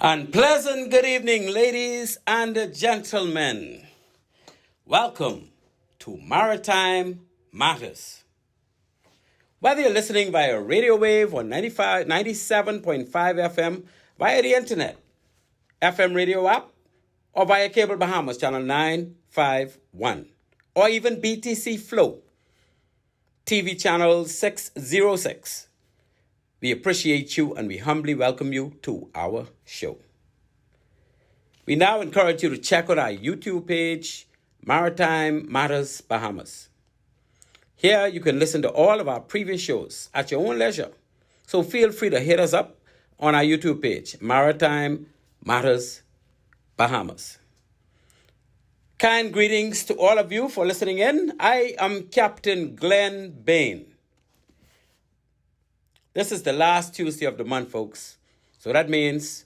And pleasant good evening, ladies and gentlemen. Welcome to Maritime Matters. Whether you're listening via radio wave on 97.5 FM, via the internet, FM radio app, or via cable Bahamas channel 951, or even BTC Flow, TV channel 606. We appreciate you and we humbly welcome you to our show. We now encourage you to check out our YouTube page, Maritime Matters Bahamas. Here you can listen to all of our previous shows at your own leisure. So feel free to hit us up on our YouTube page, Maritime Matters Bahamas. Kind greetings to all of you for listening in. I am Captain Glenn Bain. This is the last Tuesday of the month, folks. So that means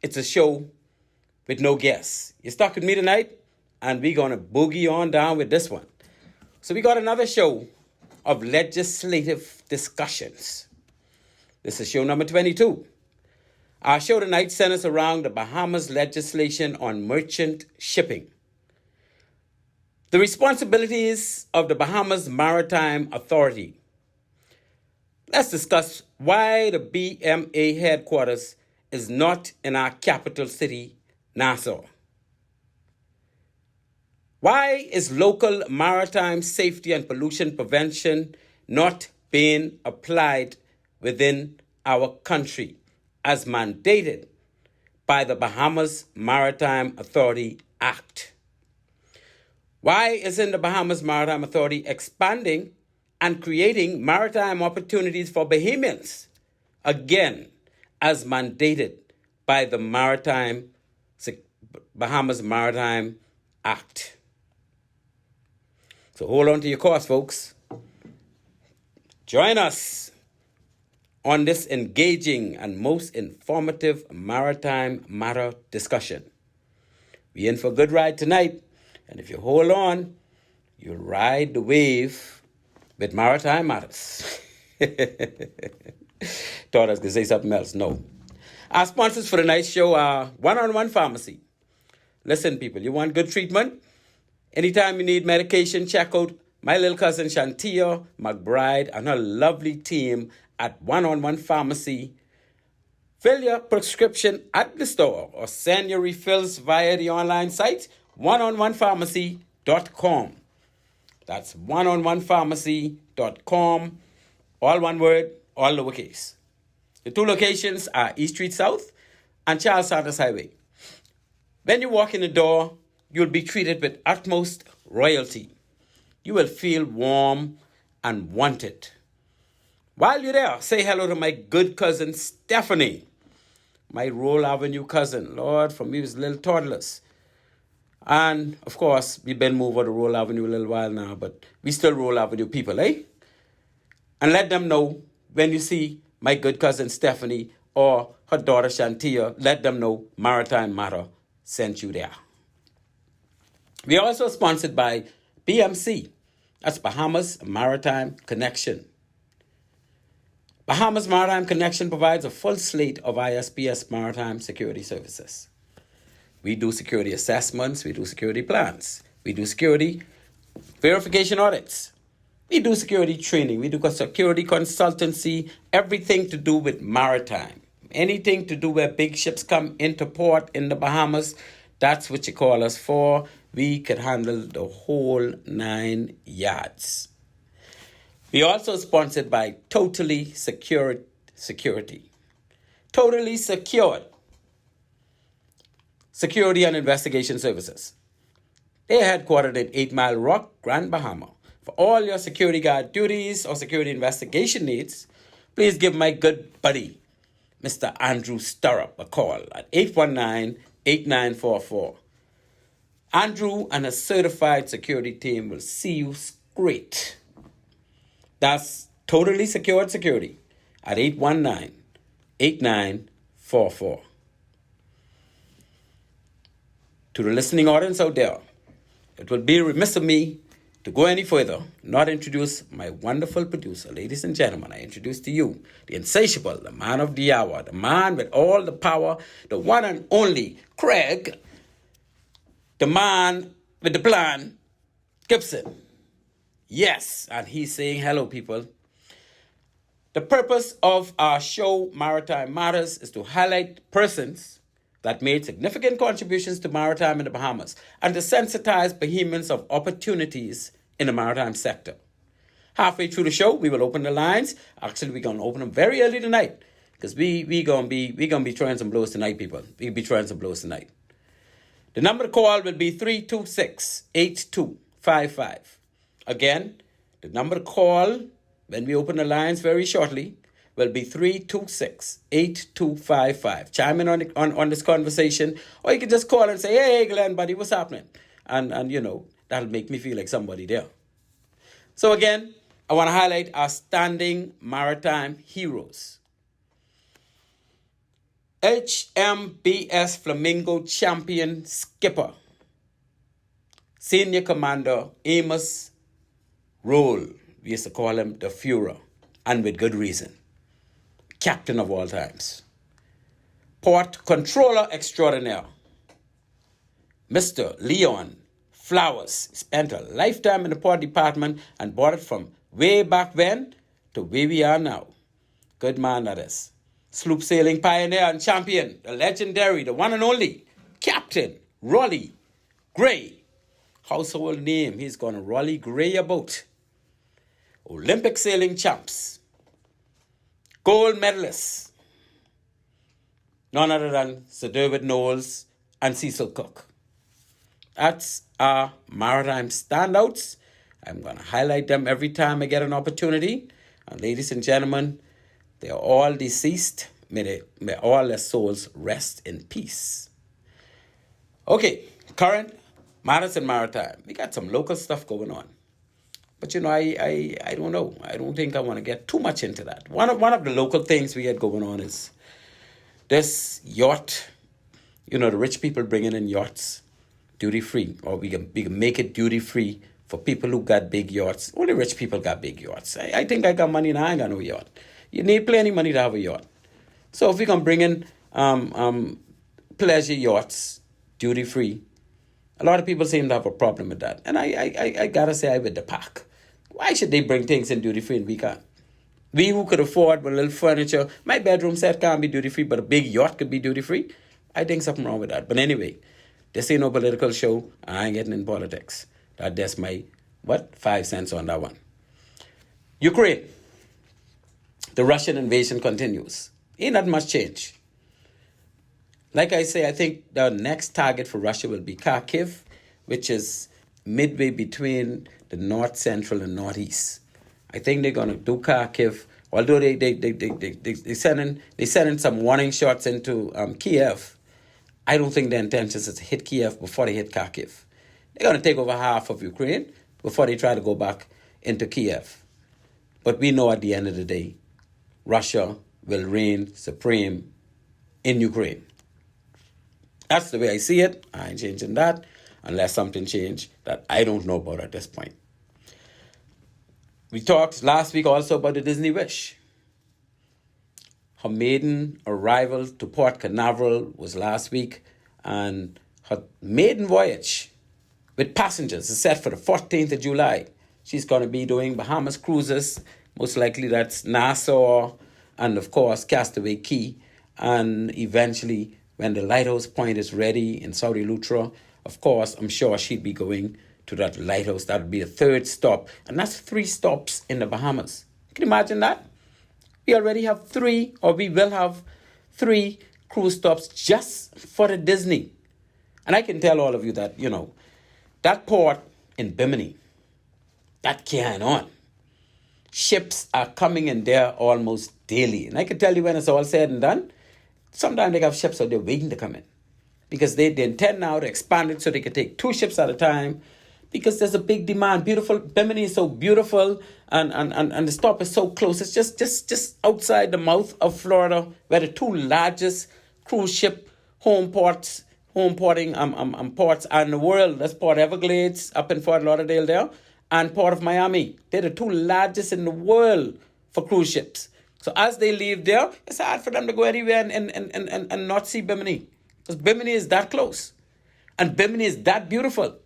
it's a show with no guests. You're stuck with me tonight, and we're going to boogie on down with this one. So we got another show of legislative discussions. This is show number 22. Our show tonight centers around the Bahamas legislation on merchant shipping. The responsibilities of the Bahamas Maritime Authority. Let's discuss why the BMA headquarters is not in our capital city, Nassau. Why is local maritime safety and pollution prevention not being applied within our country as mandated by the Bahamas Maritime Authority Act? Why isn't the Bahamas Maritime Authority expanding and creating maritime opportunities for Bahamians, again, as mandated by the Bahamas Maritime Act? So hold on to your course, folks. Join us on this engaging and most informative maritime matter discussion. We're in for a good ride tonight, and if you hold on, you'll ride the wave with Maritime Matters. Thought I was going to say something else. No. Our sponsors for tonight's show are One-on-One Pharmacy. Listen, people, you want good treatment? Anytime you need medication, check out my little cousin Shantia McBride and her lovely team at One-on-One Pharmacy. Fill your prescription at the store or send your refills via the online site, oneononepharmacy.com. That's oneononepharmacy.com, all one word, all lowercase. The two locations are East Street South and Charles Santos Highway. When you walk in the door, you'll be treated with utmost royalty. You will feel warm and wanted. While you're there, say hello to my good cousin Stephanie, my Roll Avenue cousin. Lord, from we was little toddlers. And, of course, we've been moved over to Roll Avenue a little while now, but we still Roll Avenue people, eh? And let them know when you see my good cousin Stephanie or her daughter Shantia, let them know Maritime Matter sent you there. We are also sponsored by BMC. That's Bahamas Maritime Connection. Bahamas Maritime Connection provides a full slate of ISPS maritime security services. We do security assessments, we do security plans, we do security verification audits, we do security training, we do security consultancy, everything to do with maritime. Anything to do where big ships come into port in the Bahamas, that's what you call us for. We could handle the whole 9 yards. We also sponsored by Totally Secured Security. Totally Secured Security and Investigation Services. They are headquartered in 8 Mile Rock, Grand Bahama. For all your security guard duties or security investigation needs, please give my good buddy, Mr. Andrew Sturrup, a call at 819-8944. Andrew and a certified security team will see you straight. That's Totally Secured Security at 819-8944. To the listening audience out there, it would be remiss of me to go any further, not introduce my wonderful producer, ladies and gentlemen, I introduce to you the insatiable, the man of the hour, the man with all the power, the one and only Craig, the man with the plan, Gibson. Yes, and he's saying hello, people. The purpose of our show, Maritime Matters, is to highlight persons that made significant contributions to maritime in the Bahamas and to sensitize Bahamians of opportunities in the maritime sector. Halfway through the show, we will open the lines. Actually, we're going to open them very early tonight because we gonna be throwing some blows tonight, people. We'll be throwing some blows tonight. The number to call will be 326-8255. Again, the number to call when we open the lines very shortly will be 326-8255. Chime in on this conversation, or you can just call and say, hey, Glenn, buddy, what's happening? And you know, that'll make me feel like somebody there. So again, I want to highlight our standing maritime heroes. HMBS Flamingo champion skipper, Senior Commander Amos Roll. We used to call him the Führer, and with good reason. Captain of all times. Port Controller Extraordinaire, Mr. Leon Flowers, spent a lifetime in the port department and brought it from way back then to where we are now. Good man that is. Sloop sailing pioneer and champion, the legendary, the one and only, Captain Rolly Gray. Household name, he's gonna Rolly Gray about. Olympic sailing champs. Gold medalists. None other than Sir Derwent Knowles and Cecil Cook. That's our maritime standouts. I'm going to highlight them every time I get an opportunity. And ladies and gentlemen, they are all deceased. May all their souls rest in peace. Okay, current matters in maritime. We got some local stuff going on. But, you know, I don't know. I don't think I want to get too much into that. One of the local things we get going on is this yacht. You know, the rich people bringing in yachts duty-free. Or we can make it duty-free for people who got big yachts. Only rich people got big yachts. I think I got money and I ain't got no yacht. You need plenty of money to have a yacht. So if we can bring in pleasure yachts duty-free, a lot of people seem to have a problem with that. And I gotta say, I'm with the pack. Why should they bring things in duty-free and we can't? We who could afford with a little furniture, my bedroom set can't be duty-free, but a big yacht could be duty-free. I think something wrong with that. But anyway, this ain't no political show. I ain't getting in politics. That's my, 5 cents on that one. Ukraine. The Russian invasion continues. Ain't that much change. Like I say, I think the next target for Russia will be Kharkiv, which is midway between the north central and northeast. I think they're going to do Kharkiv, although they send in some warning shots into Kiev. I don't think their intention is to hit Kiev before they hit Kharkiv. They're going to take over half of Ukraine before they try to go back into Kiev. But we know at the end of the day, Russia will reign supreme in Ukraine. That's the way I see it. I ain't changing that unless something changed that I don't know about at this point. We talked last week also about the Disney Wish. Her maiden arrival to Port Canaveral was last week, and her maiden voyage with passengers is set for the 14th of July. She's going to be doing Bahamas cruises. Most likely that's Nassau and, of course, Castaway Cay. And eventually, when the lighthouse point is ready in Saudi Lutra, of course, I'm sure she'd be going to that lighthouse. That would be the third stop. And that's 3 stops in the Bahamas. Can you imagine that? We already have 3, or we will have 3 cruise stops just for the Disney. And I can tell all of you that, you know, that port in Bimini, that carrying on. Ships are coming in there almost daily. And I can tell you when it's all said and done, sometimes they have ships out there waiting to come in. Because they intend now to expand it so they can take 2 ships at a time. Because there's a big demand. Beautiful. Bimini is so beautiful. And the stop is so close. It's just outside the mouth of Florida, where the 2 largest cruise ship ports in the world. That's Port Everglades up in Fort Lauderdale there. and Port of Miami. They're the two largest in the world for cruise ships. So as they leave there, it's hard for them to go anywhere and not see Bimini. Because Bimini is that close. And Bimini is that beautiful.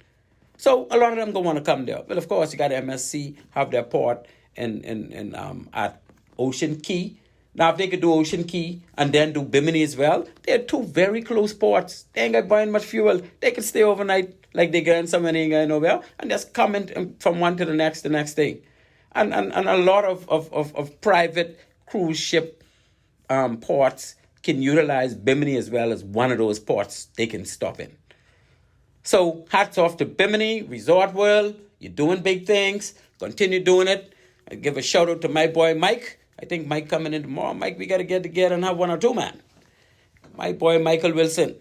So a lot of them going to want to come there. Well, of course, you got MSC, have their port at Ocean Key. Now, if they could do Ocean Key and then do Bimini as well, they're two very close ports. They ain't got buying much fuel. They can stay overnight like they going somewhere, they ain't going nowhere, and just come in from one to the next day. And a lot of private cruise ship ports can utilize Bimini as well as one of those ports they can stop in. So hats off to Bimini, Resort World. You're doing big things. Continue doing it. I give a shout out to my boy Mike. I think Mike coming in tomorrow. Mike, we got to get together and have one or two, man. My boy Michael Wilson.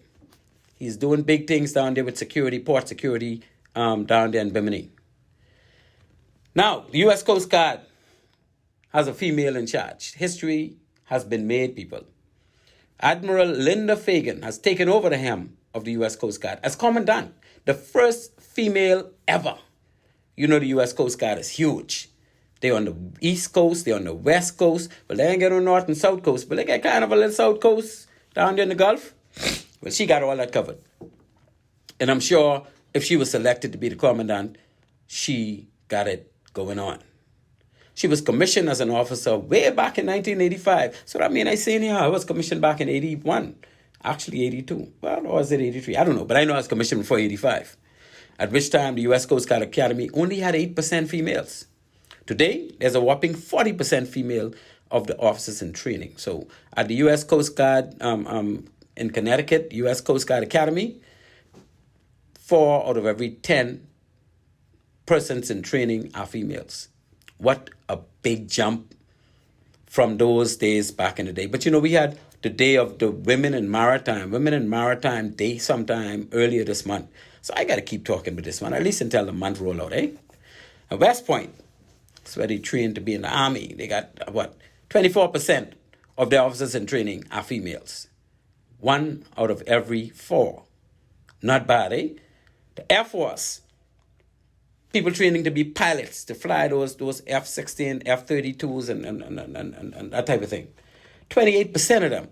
He's doing big things down there with security, port security, down there in Bimini. Now, the U.S. Coast Guard has a female in charge. History has been made, people. Admiral Linda Fagan has taken over the helm of the U.S. Coast Guard as Commandant, the first female ever. You know the U.S. Coast Guard is huge. They're on the East Coast, they're on the West Coast, but they ain't got no North and South Coast, but they got kind of a little South Coast down there in the Gulf. Well, she got all that covered. And I'm sure if she was selected to be the Commandant, she got it going on. She was commissioned as an officer way back in 1985. So that means I seen here, I was commissioned back in 81. Actually 82. Well, or was it 83? I don't know, but I know I was commissioned before 85. At which time the U.S. Coast Guard Academy only had 8% females. Today, there's a whopping 40% female of the officers in training. So at the U.S. Coast Guard in Connecticut, U.S. Coast Guard Academy, 4 out of every 10 persons in training are females. What a big jump from those days back in the day. But you know, we had the day of the Women in Maritime Day sometime earlier this month. So I got to keep talking about this one, at least until the month roll out, eh? At West Point, that's where they trained to be in the Army. They got, 24% of their officers in training are females. 1 out of every 4. Not bad, eh? The Air Force, people training to be pilots, to fly those F-16, F-32s and that type of thing. 28% of them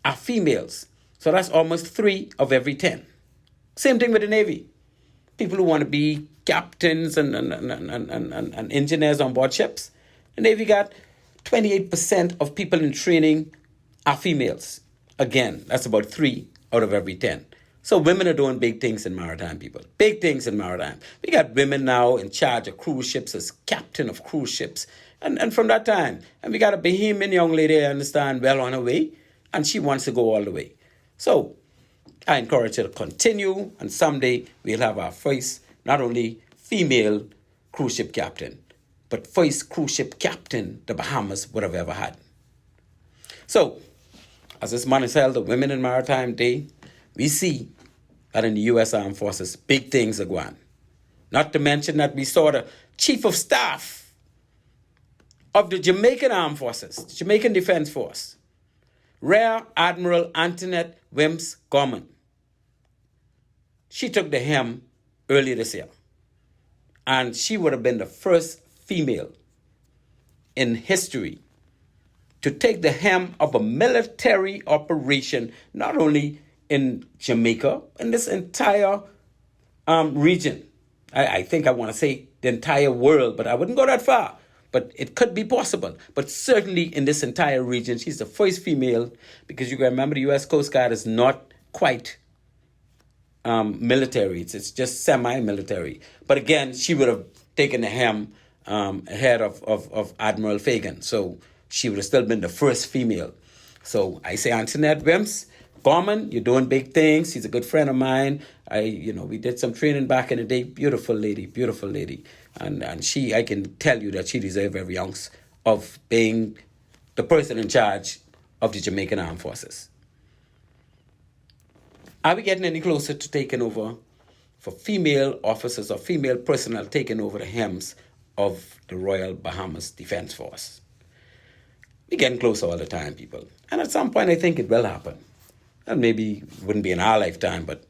are females. So that's almost 3 of every 10. Same thing with the Navy. People who want to be captains and engineers on board ships. The Navy got 28% of people in training are females. Again, that's about 3 out of every 10. So women are doing big things in maritime, people. Big things in maritime. We got women now in charge of cruise ships as captain of cruise ships. And from that time, and we got a Bahamian young lady, I understand, well on her way, and she wants to go all the way. So I encourage her to continue, and someday we'll have our first, not only female cruise ship captain, but first cruise ship captain the Bahamas would have ever had. So, as this month is held, the Women in Maritime Day, we see that in the U.S. Armed Forces, big things are going on. Not to mention that we saw the Chief of Staff of the Jamaican Armed Forces, the Jamaican Defense Force, Rear Admiral Antoinette Wims Gorman. She took the helm earlier this year. And she would have been the first female in history to take the helm of a military operation, not only in Jamaica, in this entire region. I think I want to say the entire world, but I wouldn't go that far. But it could be possible. But certainly in this entire region, she's the first female, because you can remember the U.S. Coast Guard is not quite military. It's just semi-military. But again, she would have taken the helm ahead of Admiral Fagan. So she would have still been the first female. So I say Antoinette Wims Gorman, you're doing big things. She's a good friend of mine. We did some training back in the day. Beautiful lady. And she, I can tell you that she deserves every ounce of being the person in charge of the Jamaican Armed Forces. Are we getting any closer to taking over for female officers or female personnel taking over the helms of the Royal Bahamas Defense Force? We're getting closer all the time, people. And at some point, I think it will happen. And maybe it wouldn't be in our lifetime, but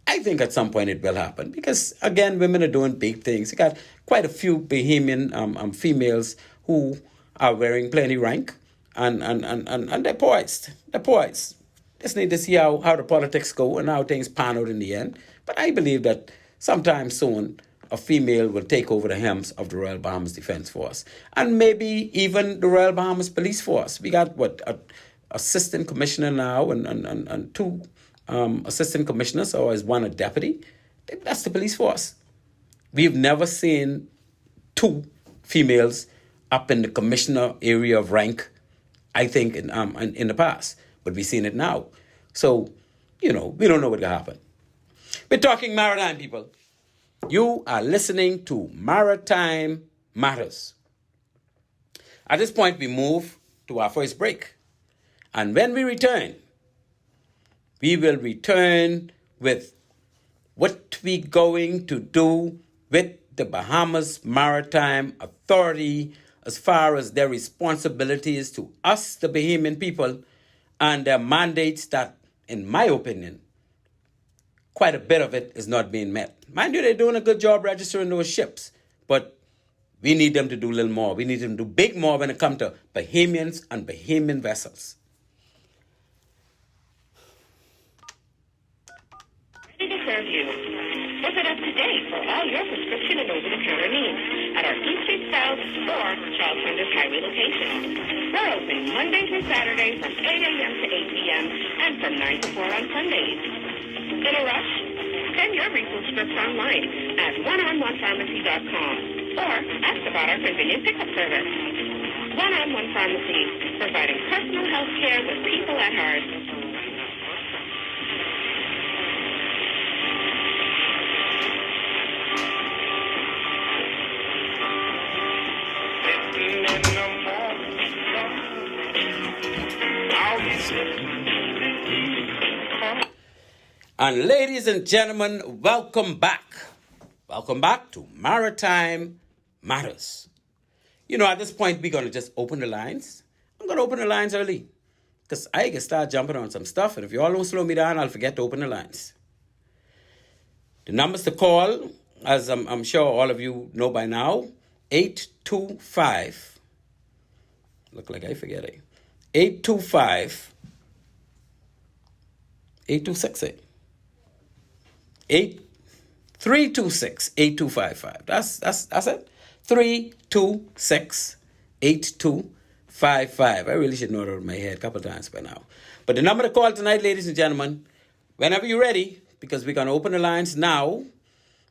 I think at some point it will happen because, again, women are doing big things. You got quite a few Bahamian females who are wearing plenty rank, and they're poised. They're poised. Just need to see how the politics go and how things pan out in the end. But I believe that sometime soon a female will take over the helms of the Royal Bahamas Defence Force and maybe even the Royal Bahamas Police Force. We got a assistant commissioner now and two assistant commissioners, or as one a deputy. That's the police force. We've never seen two females up in the commissioner area of rank, I think, in the past. But we've seen it now. So, we don't know what will happen. We're talking maritime, people. You are listening to Maritime Matters. At this point, we move to our first break. And when we return, we will return with what we're going to do with the Bahamas Maritime Authority as far as their responsibilities to us, the Bahamian people, and their mandates that, in my opinion, quite a bit of it is not being met. Mind you, they're doing a good job registering those ships, but we need them to do a little more. We need them to do big more when it comes to Bahamians and Bahamian vessels. Ready to serve you. Visit us today for all your prescription and over-the-counter needs at our East Street South or Charles Sanders Highway location. We're open Monday through Saturday from 8 a.m. to 8 p.m. and from 9 to 4 on Sundays. In a rush? Send your refill scripts online at oneononepharmacy.com or ask about our convenient pickup service. One-on-One Pharmacy, providing personal health care with people at heart. And ladies and gentlemen, welcome back. Welcome back to Maritime Matters. At this point, we're going to just open the lines. I'm going to open the lines early because I can start jumping on some stuff. And if you all don't slow me down, I'll forget to open the lines. The numbers to call, as I'm sure all of you know by now, 825. Look like I forget it. 825. 8268. 326-8255. That's it. 326-8255. I really should know it out of my head a couple of times by now. But the number to call tonight, ladies and gentlemen, whenever you're ready, because we're going to open the lines now,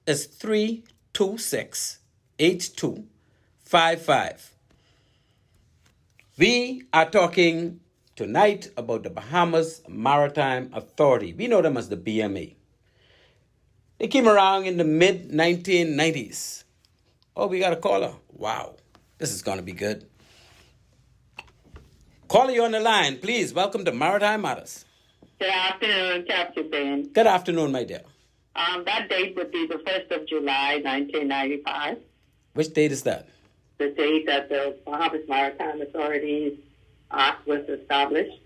is 326-8255. We are talking tonight about the Bahamas Maritime Authority. We know them as the BMA. They came around in the mid-1990s. Oh, we got a caller. Wow, this is going to be good. Caller, you on the line, please. Welcome to Maritime Matters. Good afternoon, Captain Ben. Good afternoon, my dear. That date would be the 1st of July, 1995. Which date is that? The date that the Bahamas Maritime Authority Act was established.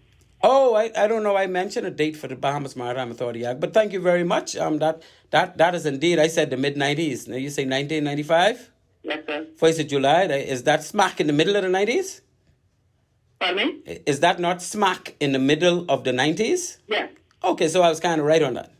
Oh, I don't know. I mentioned a date for the Bahamas Maritime Authority Act, but thank you very much. That is indeed, I said the mid-90s. Now you say 1995? Yes, sir. 1st of July. Is that smack in the middle of the 90s? Pardon me? Is that not smack in the middle of the 90s? Yes. Okay, so I was kind of right on that.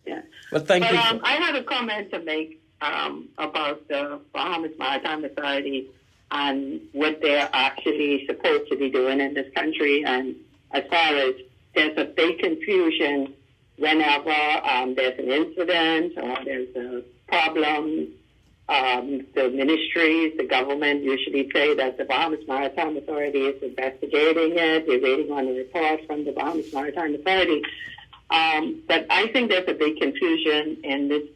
Yes. Well, thank you. I had a comment to make about the Bahamas Maritime Authority and what they're actually supposed to be doing in this country. And as far as there's a big confusion whenever there's an incident or there's a problem, the ministries, the government usually say that the Bahamas Maritime Authority is investigating it. They're waiting on a report from the Bahamas Maritime Authority. But I think there's a big confusion in this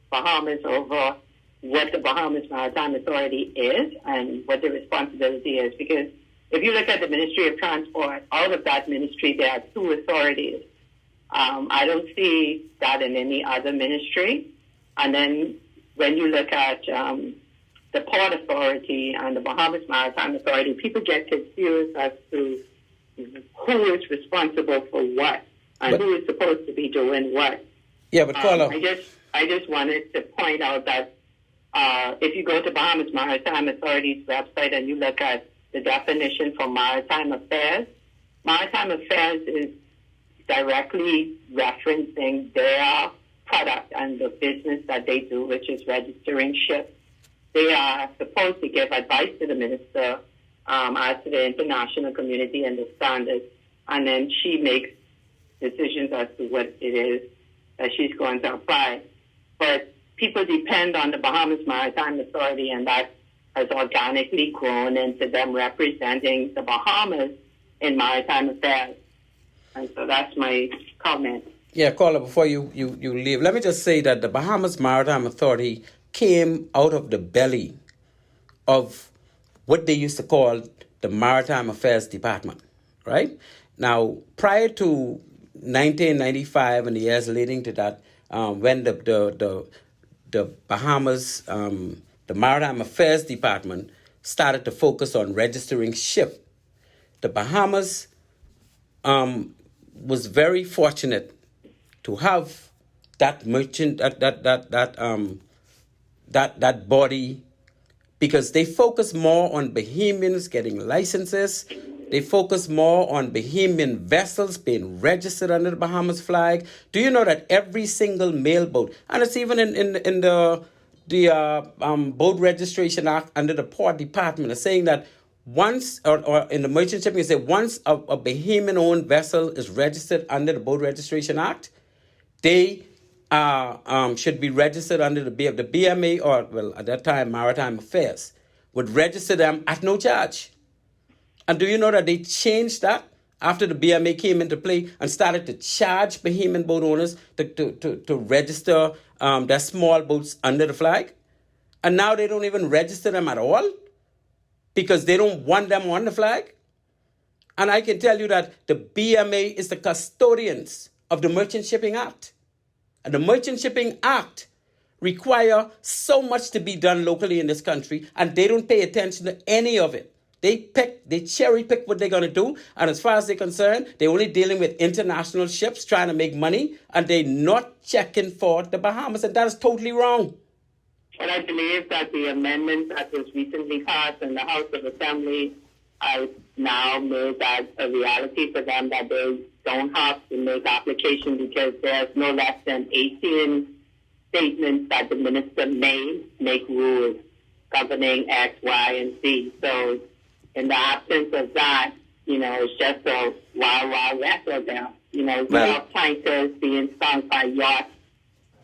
Bahamas over what the Bahamas Maritime Authority is and what the responsibility is. Because if you look at the Ministry of Transport, out of that ministry, there are two authorities. I don't see that in any other ministry. And then when you look at the Port Authority and the Bahamas Maritime Authority, people get confused as to who is responsible for what and who is supposed to be doing what. Yeah, but caller. I just wanted to point out that if you go to Bahamas Maritime Authority's website and you look at the definition for maritime affairs is directly referencing their product and the business that they do, which is registering ships. They are supposed to give advice to the minister as to the international community and the standards, and then she makes decisions as to what it is that she's going to apply. But people depend on the Bahamas Maritime Authority, and that has organically grown into them representing the Bahamas in maritime affairs. And so that's my comment. Yeah, caller, before you leave, let me just say that the Bahamas Maritime Authority came out of the belly of what they used to call the Maritime Affairs Department, right? Now, prior to 1995 and the years leading to that, when the Bahamas, the Maritime Affairs Department started to focus on registering ship, the Bahamas was very fortunate to have that merchant, that body, because they focus more on Bahamians getting licenses. They focus more on Bahamian vessels being registered under the Bahamas flag. Do you know that every single mail boat, and it's even in the Boat Registration Act under the Port Department, is saying that once, or in the merchant shipping, you say once a Bahamian-owned vessel is registered under the Boat Registration Act, they should be registered under the BMA, or, well, at that time, Maritime Affairs, would register them at no charge. And do you know that they changed that after the BMA came into play and started to charge Bahamian boat owners to register their small boats under the flag? And now they don't even register them at all because they don't want them on the flag? And I can tell you that the BMA is the custodians of the Merchant Shipping Act. And the Merchant Shipping Act require so much to be done locally in this country, and they don't pay attention to any of it. They cherry pick what they're going to do, and as far as they're concerned, they're only dealing with international ships trying to make money, and they're not checking for the Bahamas, and that is totally wrong. But I believe that the amendment that was recently passed in the House of Assembly has now made that a reality for them, that they don't have to make application because there's no less than 18 statements that the minister may make rules governing X, Y, and Z. So in the absence of that, it's just a wild west out there. We have tankers being sunk by yachts,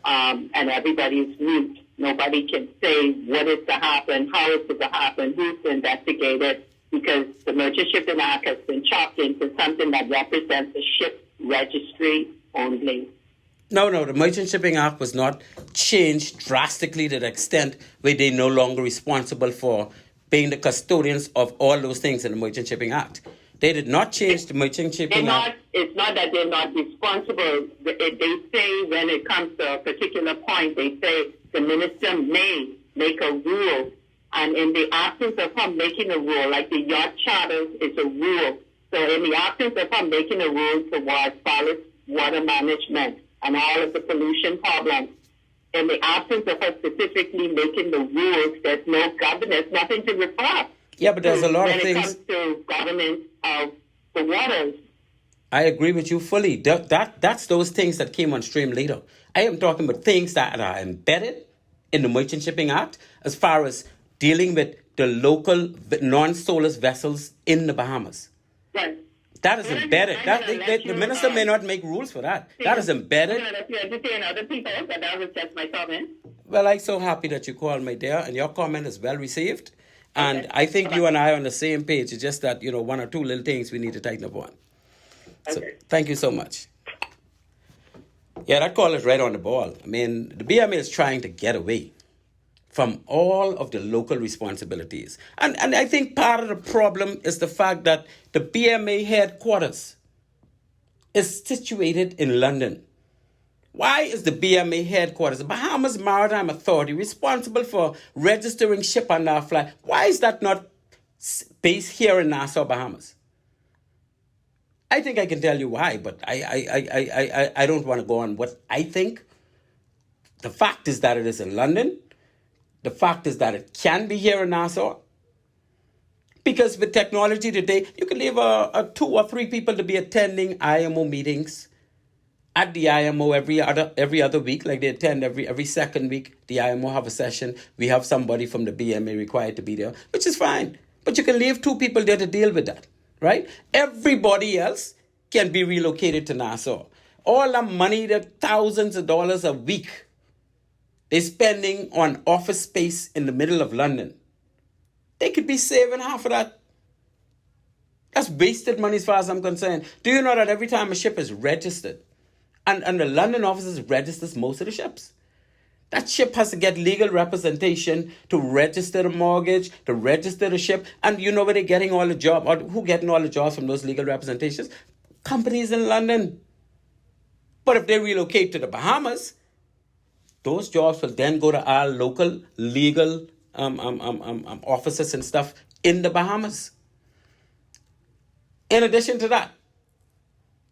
and everybody's mute. Nobody can say what is to happen, how is it to happen, who's to investigate it, because the Merchant Shipping Act has been chopped into something that represents the ship registry only. No, the Merchant Shipping Act was not changed drastically to the extent where they're no longer responsible for being the custodians of all those things in the Merchant Shipping Act. They did not change the Merchant Shipping Act. It's not that they're not responsible. They say when it comes to a particular point, they say the minister may make a rule. And in the absence of her making a rule, like the yacht charters is a rule. So in the absence of her making a rule towards solid water management and all of the pollution problems, in the absence of her specifically making the rules, there's no governance, nothing to report. Yeah, but there's a lot of things. When it comes to governance of the waters. I agree with you fully. That's those things that came on stream later. I am talking about things that are embedded in the Merchant Shipping Act as far as dealing with the local non-SOLAS vessels in the Bahamas. Right. That is embedded. The minister may not make rules for that. That is embedded. If you're entertaining other people, but that was just my comment. Well, I'm so happy that you called, my dear, and your comment is well received. And I think you and I are on the same page. It's just that, one or two little things we need to tighten up on. So thank you so much. Yeah, that call is right on the ball. I mean, the BMA is trying to get away from all of the local responsibilities. And I think part of the problem is the fact that the BMA headquarters is situated in London. Why is the BMA headquarters, the Bahamas Maritime Authority, responsible for registering ship under our flag? Why is that not based here in Nassau, Bahamas? I think I can tell you why, but I don't want to go on what I think. The fact is that it is in London. The fact is that it can be here in Nassau. Because with technology today, you can leave a 2 or 3 people to be attending IMO meetings at the IMO every other week, like they attend every second week. The IMO have a session. We have somebody from the BMA required to be there, which is fine. But you can leave 2 people there to deal with that, right? Everybody else can be relocated to Nassau. All the money, the thousands of dollars a week they're spending on office space in the middle of London, they could be saving half of that. That's wasted money as far as I'm concerned. Do you know that every time a ship is registered, and the London office registers most of the ships, that ship has to get legal representation to register the mortgage, to register the ship. And you know where they're getting all the jobs, or who getting all the jobs from those legal representations? Companies in London. But if they relocate to the Bahamas, those jobs will then go to our local legal offices and stuff in the Bahamas. In addition to that,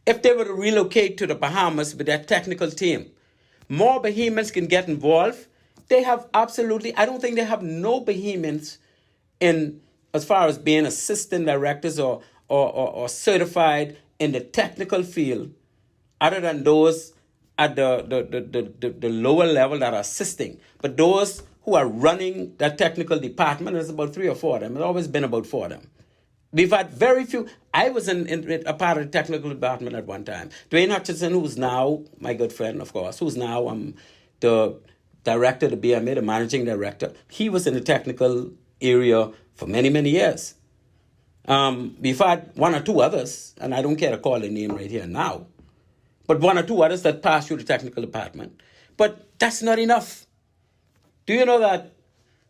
if they were to relocate to the Bahamas with their technical team, more Bahamians can get involved. They have absolutely, I don't think they have no Bahamians in as far as being assistant directors or certified in the technical field, other than those at the lower level that are assisting. But those who are running that technical department, there's about 3 or 4 of them. There's always been about 4 of them. We've had very few. I was in a part of the technical department at one time. Dwayne Hutchinson, who's now my good friend, of course, who's now the director of the BMA, the managing director, he was in the technical area for many, many years. We've had 1 or 2 others, and I don't care to call a name right here now, but 1 or 2 others that passed through the technical department. But that's not enough. Do you know that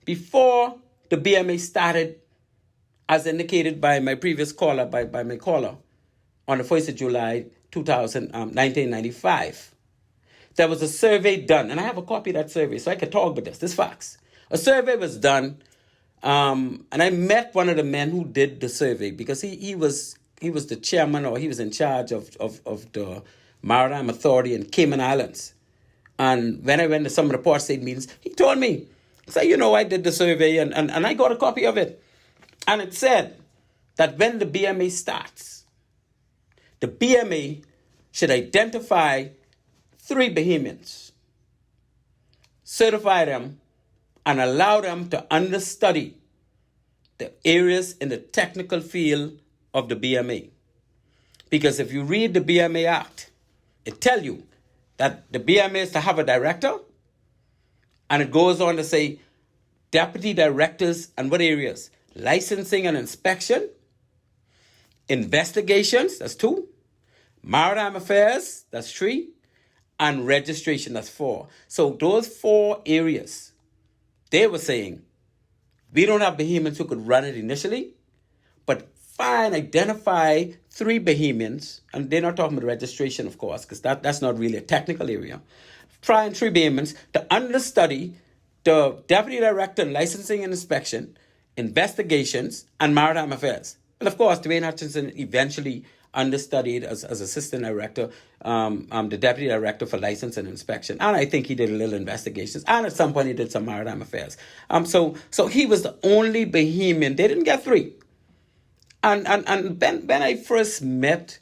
before the BMA started, as indicated by my previous caller, by my caller, on the 1st of July, 1995, there was a survey done, and I have a copy of that survey, so I can talk about this facts. A survey was done, and I met one of the men who did the survey, because he was the chairman, or he was in charge of the Maritime Authority in Cayman Islands. And when I went to some of the port state meetings, he told me, I did the survey, and I got a copy of it. And it said that when the BMA starts, the BMA should identify 3 Bahamians, certify them, and allow them to understudy the areas in the technical field of the BMA. Because if you read the BMA Act, it tells you that the BMA is to have a director, and it goes on to say deputy directors and what areas? Licensing and inspection, investigations, that's 2, maritime affairs, that's 3, and registration, that's 4. So those 4 areas, they were saying, we don't have Bahamians who could run it initially, but identify 3 Bahamians, and they're not talking about registration, of course, because that's not really a technical area. Find 3 Bahamians to understudy the deputy director in licensing and inspection, investigations, and maritime affairs. And of course, Dwayne Hutchinson eventually understudied as assistant director, the deputy director for license and inspection. And I think he did a little investigations. And at some point, he did some maritime affairs. So he was the only Bahamian. They didn't get 3. And when I first met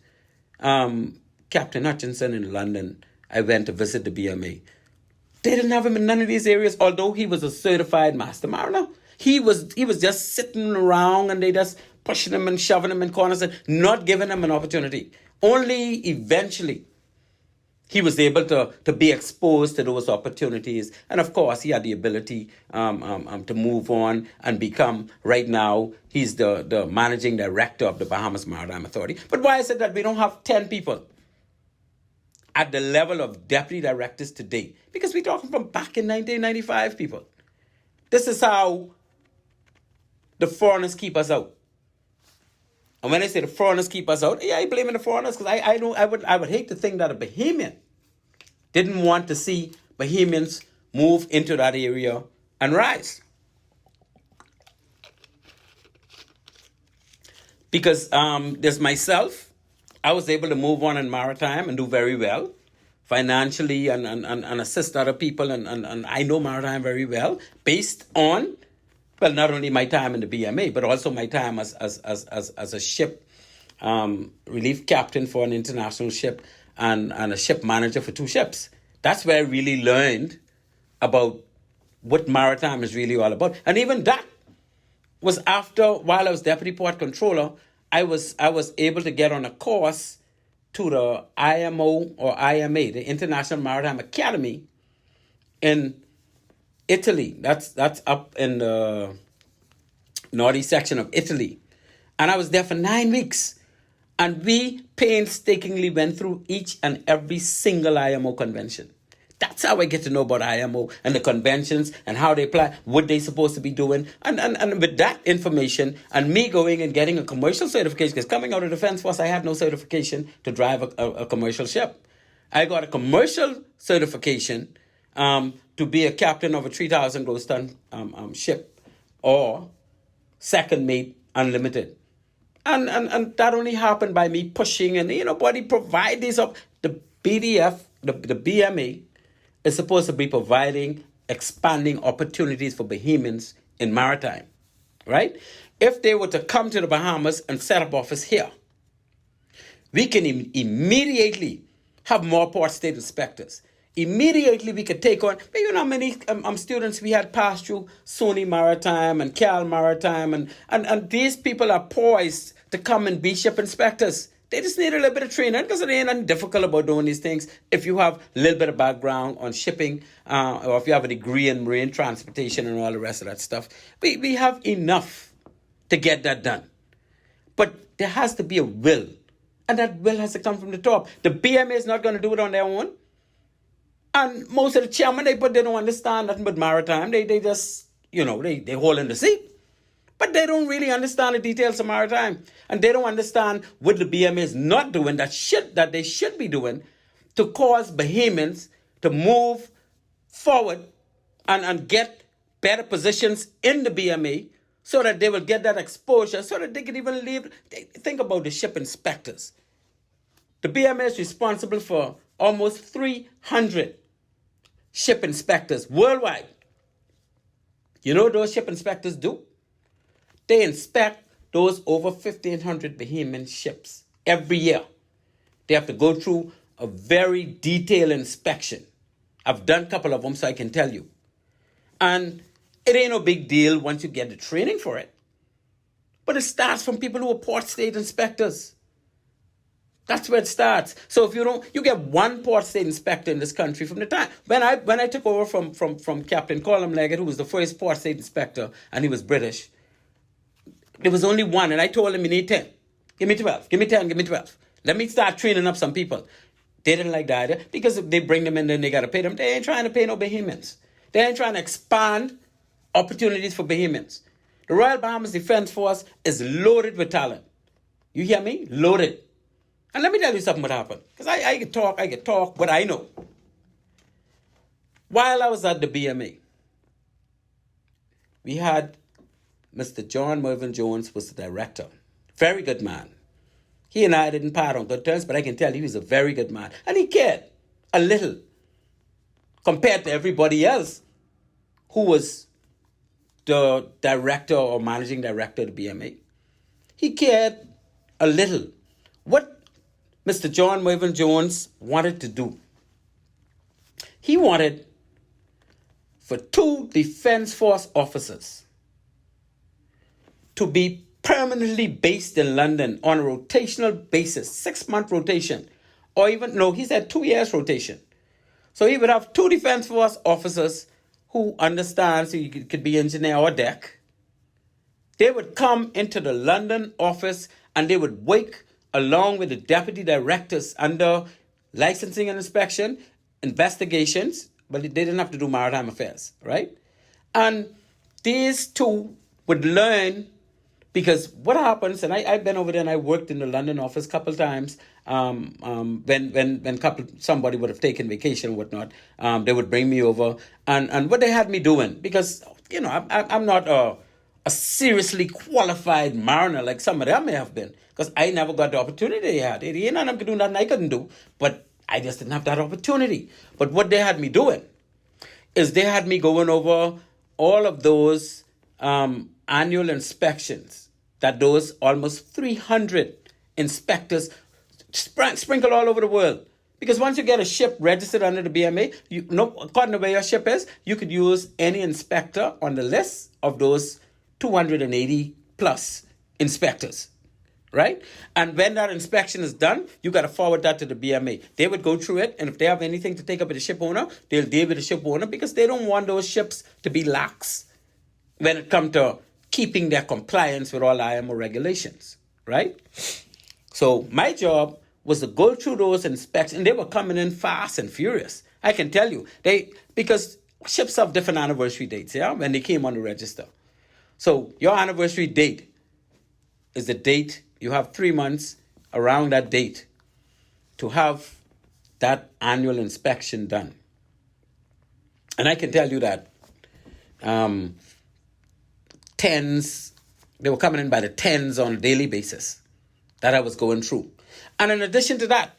Captain Hutchinson in London, I went to visit the BMA. They didn't have him in none of these areas, although he was a certified master mariner. He was just sitting around, and they just pushing him and shoving him in corners and not giving him an opportunity. Only eventually he was able to be exposed to those opportunities. And of course, he had the ability to move on and become, right now, he's the managing director of the Bahamas Maritime Authority. But why is it that we don't have 10 people at the level of deputy directors today? Because we're talking from back in 1995, people. This is how the foreigners keep us out. And when I say the foreigners keep us out, I blame the foreigners, because I would hate to think that a Bahamian didn't want to see Bahamians move into that area and rise. Because there's myself, I was able to move on in maritime and do very well financially and assist other people. And I know maritime very well based on, well, not only my time in the BMA, but also my time as a ship relief captain for an international ship and a ship manager for 2 ships. That's where I really learned about what maritime is really all about. And even that was after, while I was deputy port controller, I was able to get on a course to the IMO or IMA, the International Maritime Academy in Italy. That's up in the northeast section of Italy. And I was there for 9 weeks. And we painstakingly went through each and every single IMO convention. That's how I get to know about IMO and the conventions and how they apply, what they're supposed to be doing. And with that information and me going and getting a commercial certification, because coming out of the Defense Force, I had no certification to drive a commercial ship. I got a commercial certification to be a captain of a 3,000 gross ton ship or second mate unlimited. And that only happened by me pushing and, buddy, provide these up. The BDF, the BMA, is supposed to be providing expanding opportunities for Bahamians in maritime, right? If they were to come to the Bahamas and set up office here, we can immediately have more port state inspectors. Immediately we could take on, how many students we had pass through SUNY Maritime and Cal Maritime, and these people are poised to come and be ship inspectors. They just need a little bit of training because it ain't nothing difficult about doing these things. If you have a little bit of background on shipping or if you have a degree in marine transportation and all the rest of that stuff, we have enough to get that done. But there has to be a will, and that will has to come from the top. The BMA is not going to do it on their own. And most of the chairmen, they don't understand nothing but maritime. They just, they hold in the seat. But they don't really understand the details of maritime. And they don't understand what the BMA is not doing that they should be doing to cause Bahamians to move forward and get better positions in the BMA so that they will get that exposure, so that they can even leave. Think about the ship inspectors. The BMA is responsible for almost 300 ship inspectors worldwide. You know what those ship inspectors do? They inspect those over 1,500 Bahamian ships every year. They have to go through a very detailed inspection. I've done a couple of them, so I can tell you. And it ain't no big deal once you get the training for it. But it starts from people who are port state inspectors. That's where it starts. So if you get one port state inspector in this country from the time when I took over from Captain Colum Leggett, who was the first port state inspector, and he was British. There was only one, and I told him, you need 10. Give me 12. Give me 10. Give me 12. Let me start training up some people. They didn't like that either, because if they bring them in, then they got to pay them. They ain't trying to pay no Bahamians. They ain't trying to expand opportunities for Bahamians. The Royal Bahamas Defense Force is loaded with talent. You hear me? Loaded. And let me tell you something what happened. Because I can talk what I know. While I was at the BMA, we had Mr. John Mervyn Jones was the director. Very good man. He and I didn't part on good terms, but I can tell you he was a very good man. And he cared a little compared to everybody else who was the director or managing director of the BMA. He cared a little. What Mr. John Mervyn Jones wanted to do, he wanted for 2 Defense Force officers to be permanently based in London on a rotational basis, 6-month rotation, or even, no, he said 2 years rotation. So he would have 2 Defense Force officers who understand, so you could be engineer or deck. They would come into the London office and they would work along with the deputy directors under licensing and inspection, investigations, but they didn't have to do maritime affairs, right? And these 2 would learn. Because what happens, and I've been over there and I worked in the London office a couple of times, when somebody would have taken vacation and whatnot, they would bring me over. And what they had me doing, because, I'm not a seriously qualified mariner like some of them may have been, because I never got the opportunity they had. It ain't nothing I could do, nothing I couldn't do. But I just didn't have that opportunity. But what they had me doing is they had me going over all of those annual inspections that those almost 300 inspectors sprinkled all over the world. Because once you get a ship registered under the BMA, according to where your ship is, you could use any inspector on the list of those 280 plus inspectors, right? And when that inspection is done, you got to forward that to the BMA. They would go through it, and if they have anything to take up with the ship owner, they'll deal with the ship owner because they don't want those ships to be lax when it comes to keeping their compliance with all IMO regulations, right? So my job was to go through those inspections, and they were coming in fast and furious. I can tell you, because ships have different anniversary dates, yeah, when they came on the register. So your anniversary date is the date. You have 3 months around that date to have that annual inspection done. And I can tell you that they were coming in by the tens on a daily basis that I was going through. And in addition to that,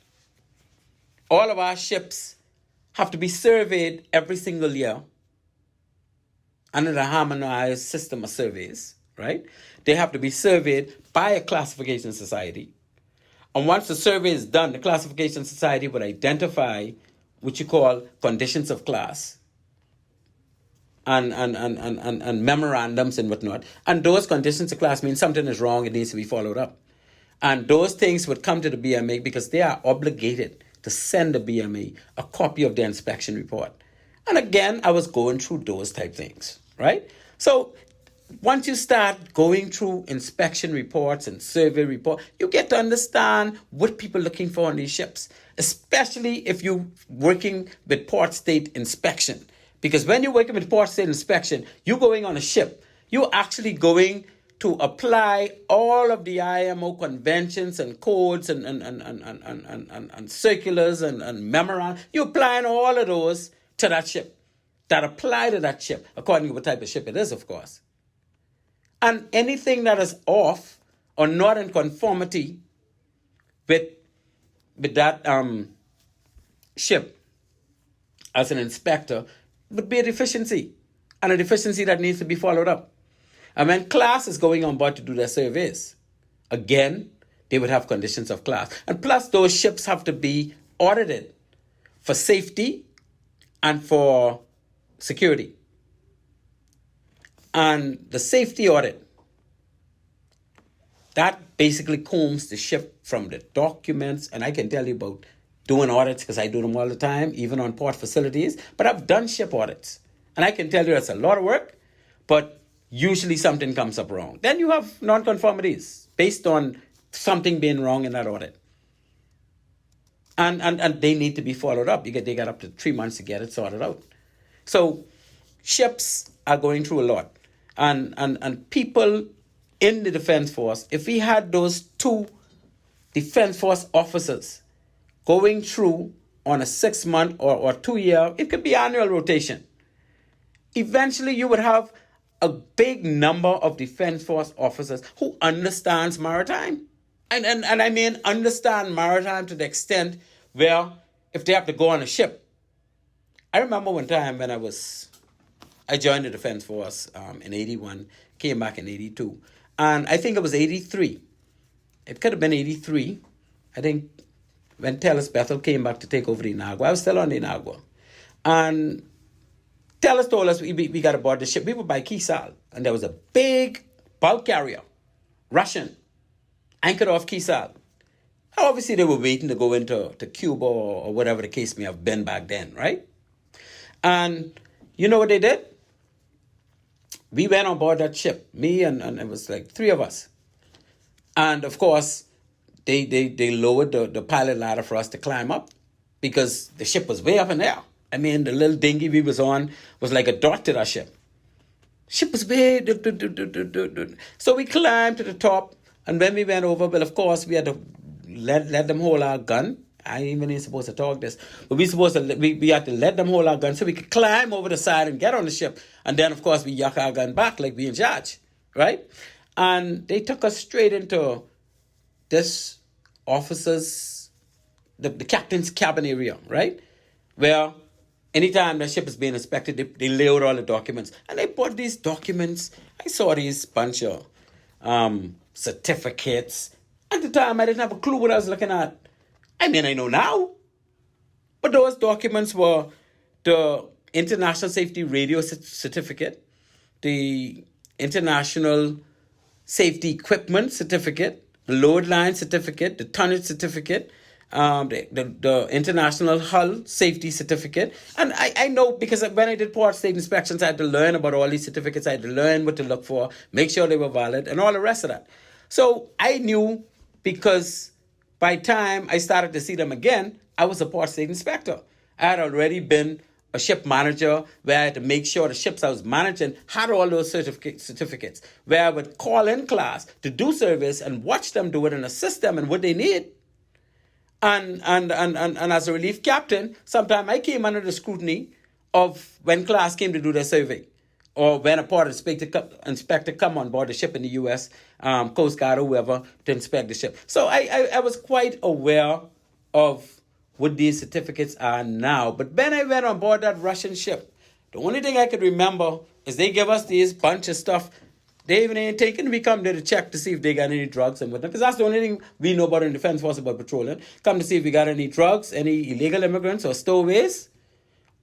all of our ships have to be surveyed every single year under the harmonized system of surveys, right? They have to be surveyed by a classification society. And once the survey is done, the classification society would identify what you call conditions of class and memorandums and whatnot. And those conditions of class mean something is wrong, it needs to be followed up. And those things would come to the BMA because they are obligated to send the BMA a copy of their inspection report. And again, I was going through those type things, right? So once you start going through inspection reports and survey reports, you get to understand what people are looking for on these ships, especially if you're working with port state inspection. Because when you're working with port state inspection, you're going on a ship. You're actually going to apply all of the IMO conventions and codes and circulars and memoranda. You're applying all of those to that ship, that apply to that ship, according to what type of ship it is, of course. And anything that is off or not in conformity with that ship as an inspector would be a deficiency, and a deficiency that needs to be followed up. And when class is going on board to do their surveys, again, they would have conditions of class. And plus, those ships have to be audited for safety and for security. And the safety audit, that basically combs the ship from the documents. And I can tell you about doing audits because I do them all the time, even on port facilities. But I've done ship audits. And I can tell you that's a lot of work, but usually something comes up wrong. Then you have non-conformities based on something being wrong in that audit. And they need to be followed up. They got up to 3 months to get it sorted out. So ships are going through a lot. And people in the Defense Force, if we had those 2 Defense Force officers going through on a 6-month or 2-year, it could be annual rotation, eventually you would have a big number of Defense Force officers who understands maritime. And I mean understand maritime to the extent where if they have to go on a ship. I remember one time when I joined the Defense Force in 81, came back in 82. And I think it was 83. It could have been 83. I think when Telus Bethel came back to take over the Inagua. I was still on the Inagua. And Telus told us we got aboard the ship. We were by Kisal, and there was a big bulk carrier, Russian, anchored off Kisal. Obviously, they were waiting to go into Cuba or whatever the case may have been back then, right? And you know what they did? We went on board that ship, me and it was like 3 of us. And of course, they lowered the pilot ladder for us to climb up because the ship was way up in there. I mean, the little dinghy we was on was like a dot to that ship. Ship was way... So we climbed to the top, and when we went over, well, of course, we had to let them hold our gun. I ain't even supposed to talk this, but we had to let them hold our gun so we could climb over the side and get on the ship. And then, of course, we yuck our gun back like we in charge, right? And they took us straight into this officer's the captain's cabin area, right? Where anytime the ship is being inspected, they lay out all the documents. And they bought these documents. I saw these bunch of certificates. At the time, I didn't have a clue what I was looking at. I mean, I know now. But those documents were the International Safety Radio Certificate, the International Safety Equipment Certificate, the Load Line Certificate, the Tonnage Certificate, the International Hull Safety Certificate. And I know because when I did port state inspections, I had to learn about all these certificates. I had to learn what to look for, make sure they were valid, and all the rest of that. So I knew because by the time I started to see them again, I was a port state inspector. I had already been a ship manager where I had to make sure the ships I was managing had all those certificates, where I would call in class to do service and watch them do it and assist them in what they need. And as a relief captain, sometimes I came under the scrutiny of when class came to do their survey, or when a port inspector come on board the ship in the U.S., Coast Guard or whoever, to inspect the ship. So I was quite aware of what these certificates are now. But when I went on board that Russian ship, the only thing I could remember is they give us these bunch of stuff. They even ain't taking. We come there to check to see if they got any drugs and whatnot. Because that's the only thing we know about in the Defense Force about patrolling. Come to see if we got any drugs, any illegal immigrants or stowaways,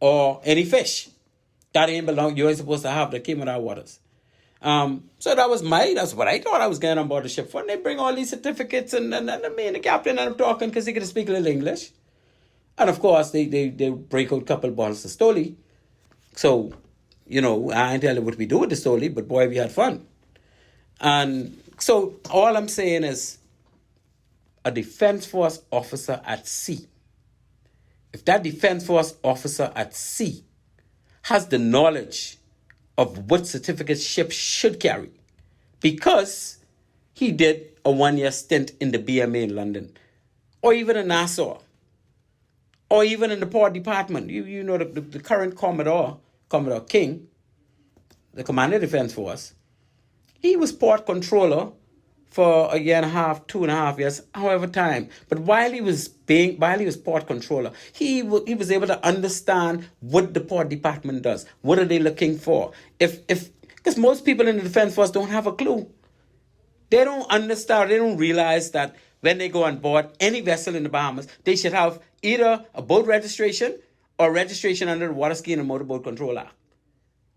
or any fish that ain't belong. You ain't supposed to have that came in our waters. So that's what I thought I was getting on board the ship for. And they bring all these certificates and me and the captain and I'm talking because he could speak a little English. And of course, they break out a couple bottles of Stoli. So, I ain't tell you what we do with the Stoli, but boy, we had fun. And so all I'm saying is a Defense Force officer at sea, if that Defense Force officer at sea has the knowledge of what certificates ships should carry, because he did a 1-year stint in the BMA in London, or even in Nassau, or even in the port department. You know the current Commodore King, the commander of the Defense Force, he was port controller for 1.5 years, 2.5 years, however time. But while he was port controller, he was able to understand what the port department does. What are they looking for? Because most people in the Defense Force don't have a clue. They don't understand. They don't realize that when they go on board any vessel in the Bahamas, they should have either a boat registration or registration under the Water Ski and Motorboat Control Act.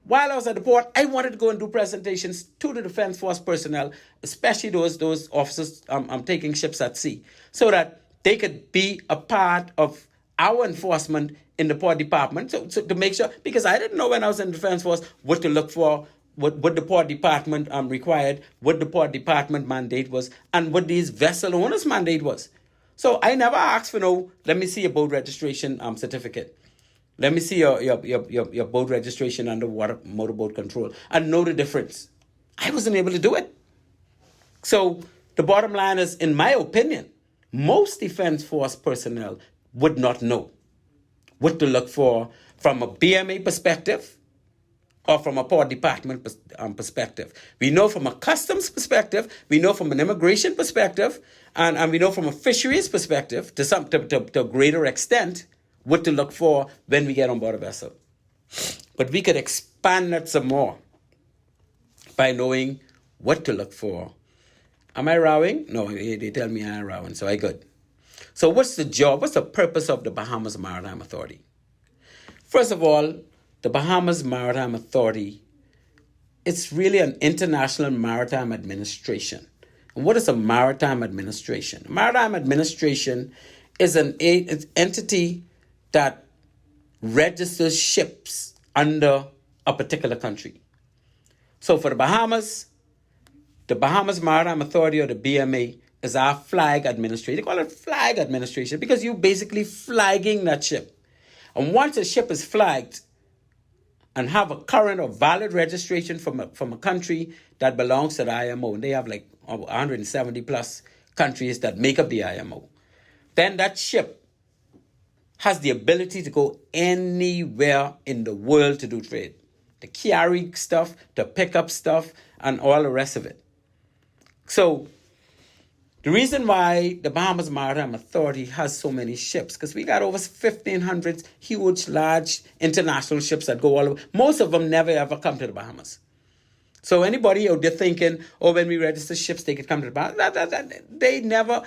While I was at the port, I wanted to go and do presentations to the Defense Force personnel, especially those officers taking ships at sea, so that they could be a part of our enforcement in the port department. So to make sure, because I didn't know when I was in the Defense Force what to look for, what the port department required, what the port department mandate was, and what these vessel owners' mandate was. So I never asked for let me see a boat registration certificate. Let me see your boat registration under water motorboat control and know the difference. I wasn't able to do it. So the bottom line is, in my opinion, most Defense Force personnel would not know what to look for from a BMA perspective or from a port department perspective. We know from a customs perspective, we know from an immigration perspective, and we know from a fisheries perspective to a greater extent what to look for when we get on board a vessel. But we could expand that some more by knowing what to look for. Am I rowing? No, they tell me I'm rowing, so I good. So what's the job? What's the purpose of the Bahamas Maritime Authority? First of all, the Bahamas Maritime Authority, it's really an international maritime administration. And what is a maritime administration? A maritime administration is an entity that registers ships under a particular country. So for the Bahamas Maritime Authority, or the BMA, is our flag administrator. They call it flag administration because you're basically flagging that ship. And once a ship is flagged and have a current or valid registration from a country that belongs to the IMO, and they have like 170 plus countries that make up the IMO, then that ship has the ability to go anywhere in the world to do trade, to carry stuff, to pick up stuff, and all the rest of it. So The reason why the Bahamas Maritime Authority has so many ships, because we got over 1,500 huge, large international ships that go all over. Most of them never ever come to the Bahamas. So anybody out there thinking, oh, when we register ships, they could come to the Bahamas. They never,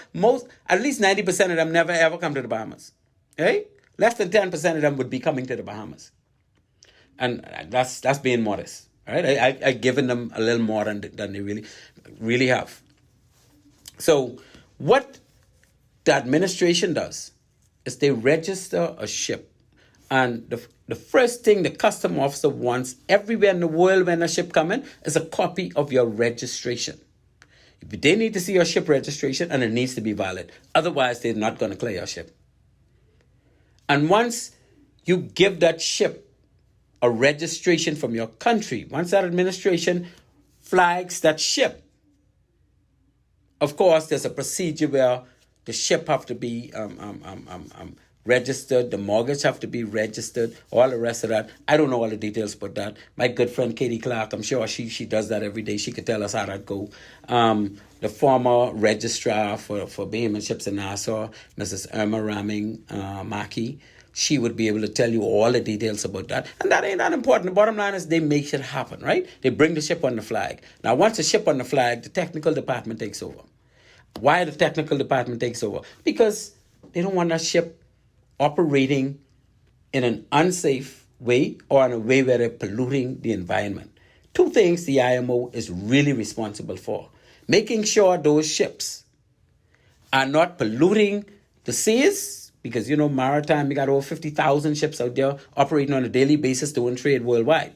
at least 90% of them never ever come to the Bahamas. Okay? Less than 10% of them would be coming to the Bahamas. And that's being modest. Right? I given them a little more than they really have. So what the administration does is they register a ship. And the first thing the custom officer wants everywhere in the world when a ship comes in is a copy of your registration. They need to see your ship registration, and it needs to be valid. Otherwise, they're not going to clear your ship. And once you give that ship a registration from your country, once that administration flags that ship, of course, there's a procedure where the ship have to be registered, the mortgage have to be registered, all the rest of that. I don't know all the details about that. My good friend Katie Clark, I'm sure she does that every day. She could tell us how that go. The former registrar for Bahamian ships in Nassau, Mrs. Irma Ramming Maki, she would be able to tell you all the details about that. And that ain't that important. The bottom line is they make shit happen, right? They bring the ship on the flag. Now, once the ship on the flag, the technical department takes over. Why the technical department takes over? Because they don't want that ship operating in an unsafe way or in a way where they're polluting the environment. Two things the IMO is really responsible for. Making sure those ships are not polluting the seas, because, maritime, we got over 50,000 ships out there operating on a daily basis doing trade worldwide.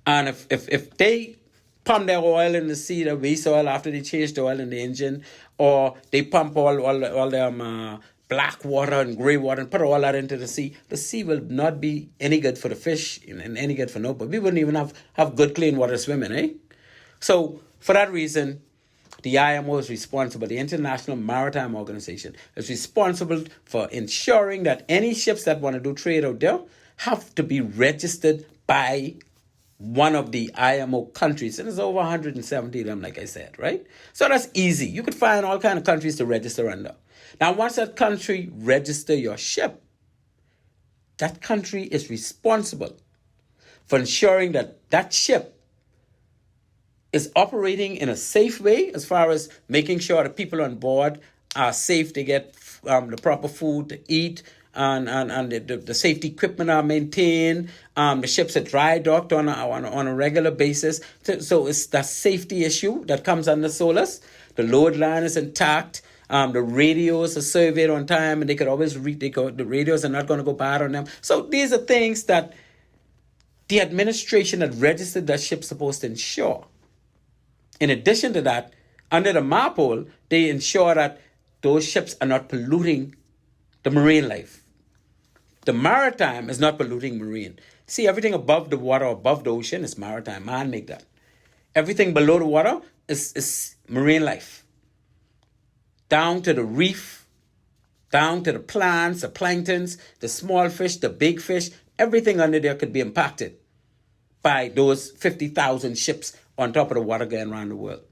And if they pump their oil in the sea, the waste oil, after they change the oil in the engine, or they pump all their black water and gray water and put all that into the sea will not be any good for the fish and any good for nobody. We wouldn't even have good clean water swimming, eh? So for that reason, the IMO is responsible, the International Maritime Organization is responsible for ensuring that any ships that want to do trade out there have to be registered by one of the IMO countries, and there's over 170 of them, like I said, right? So that's easy. You could find all kinds of countries to register under. Now, once that country register your ship, that country is responsible for ensuring that that ship is operating in a safe way, as far as making sure the people on board are safe, they get the proper food to eat, and the safety equipment are maintained. The ships are dry docked on a regular basis. So it's that safety issue that comes under SOLAS. The load line is intact. The radios are surveyed on time, and they could always the radios are not going to go bad on them. So these are things that the administration that registered that ship is supposed to ensure. In addition to that, under the MARPOL, they ensure that those ships are not polluting the marine life. The maritime is not polluting marine. See, everything above the water, above the ocean is maritime. Man make that. Everything below the water is marine life. Down to the reef, down to the plants, the planktons, the small fish, the big fish, everything under there could be impacted by those 50,000 ships on top of the water going around the world.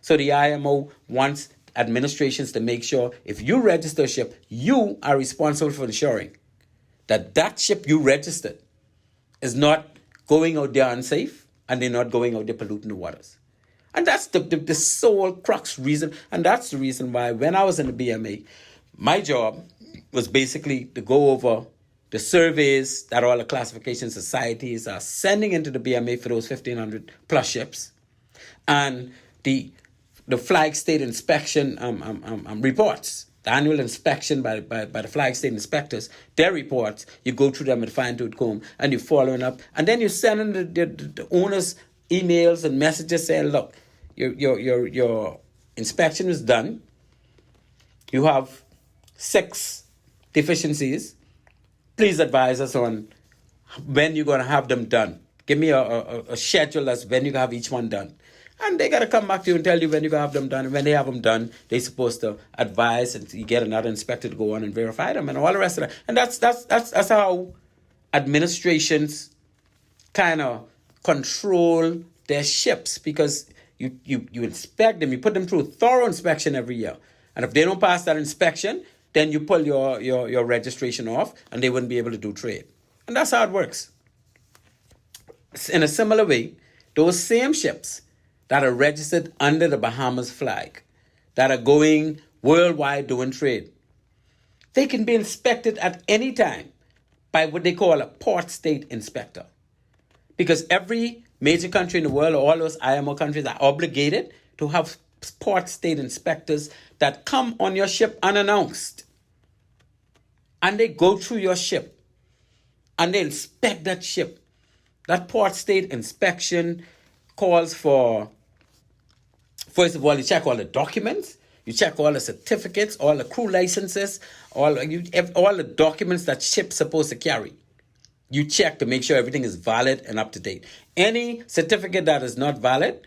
So the IMO wants administrations to make sure if you register a ship, you are responsible for ensuring that ship you registered is not going out there unsafe, and they're not going out there polluting the waters. And that's the sole crux reason. And that's the reason why when I was in the BMA, my job was basically to go over the surveys that all the classification societies are sending into the BMA for those 1,500 plus ships, and the flag state inspection reports. The annual inspection by the flag state inspectors, their reports, you go through them with a fine-tooth comb, and you're following up. And then you send in the owners emails and messages saying, look, your inspection is done. You have 6 deficiencies. Please advise us on when you're going to have them done. Give me a schedule as when you have each one done. And they got to come back to you and tell you when you have them done. And when they have them done, they're supposed to advise, and you get another inspector to go on and verify them and all the rest of that. And that's how administrations kind of control their ships, because You inspect them, you put them through a thorough inspection every year. And if they don't pass that inspection, then you pull your registration off and they wouldn't be able to do trade. And that's how it works. In a similar way, those same ships that are registered under the Bahamas flag, that are going worldwide doing trade, they can be inspected at any time by what they call a port state inspector. Because every major country in the world, or all those IMO countries, are obligated to have port state inspectors that come on your ship unannounced. And they go through your ship and they inspect that ship. That port state inspection calls for, first of all, you check all the documents, you check all the certificates, all the crew licenses, all the documents that ship's supposed to carry. You check to make sure everything is valid and up to date. Any certificate that is not valid,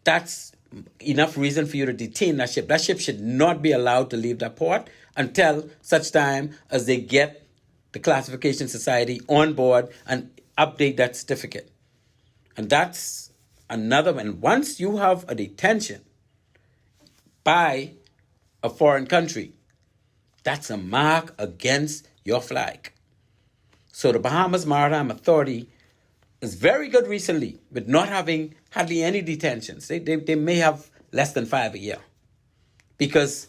that's enough reason for you to detain that ship. That ship should not be allowed to leave that port until such time as they get the classification society on board and update that certificate. And that's another one. Once you have a detention by a foreign country, that's a mark against your flag. So the Bahamas Maritime Authority is very good recently with not having hardly any detentions. They may have less than 5 a year because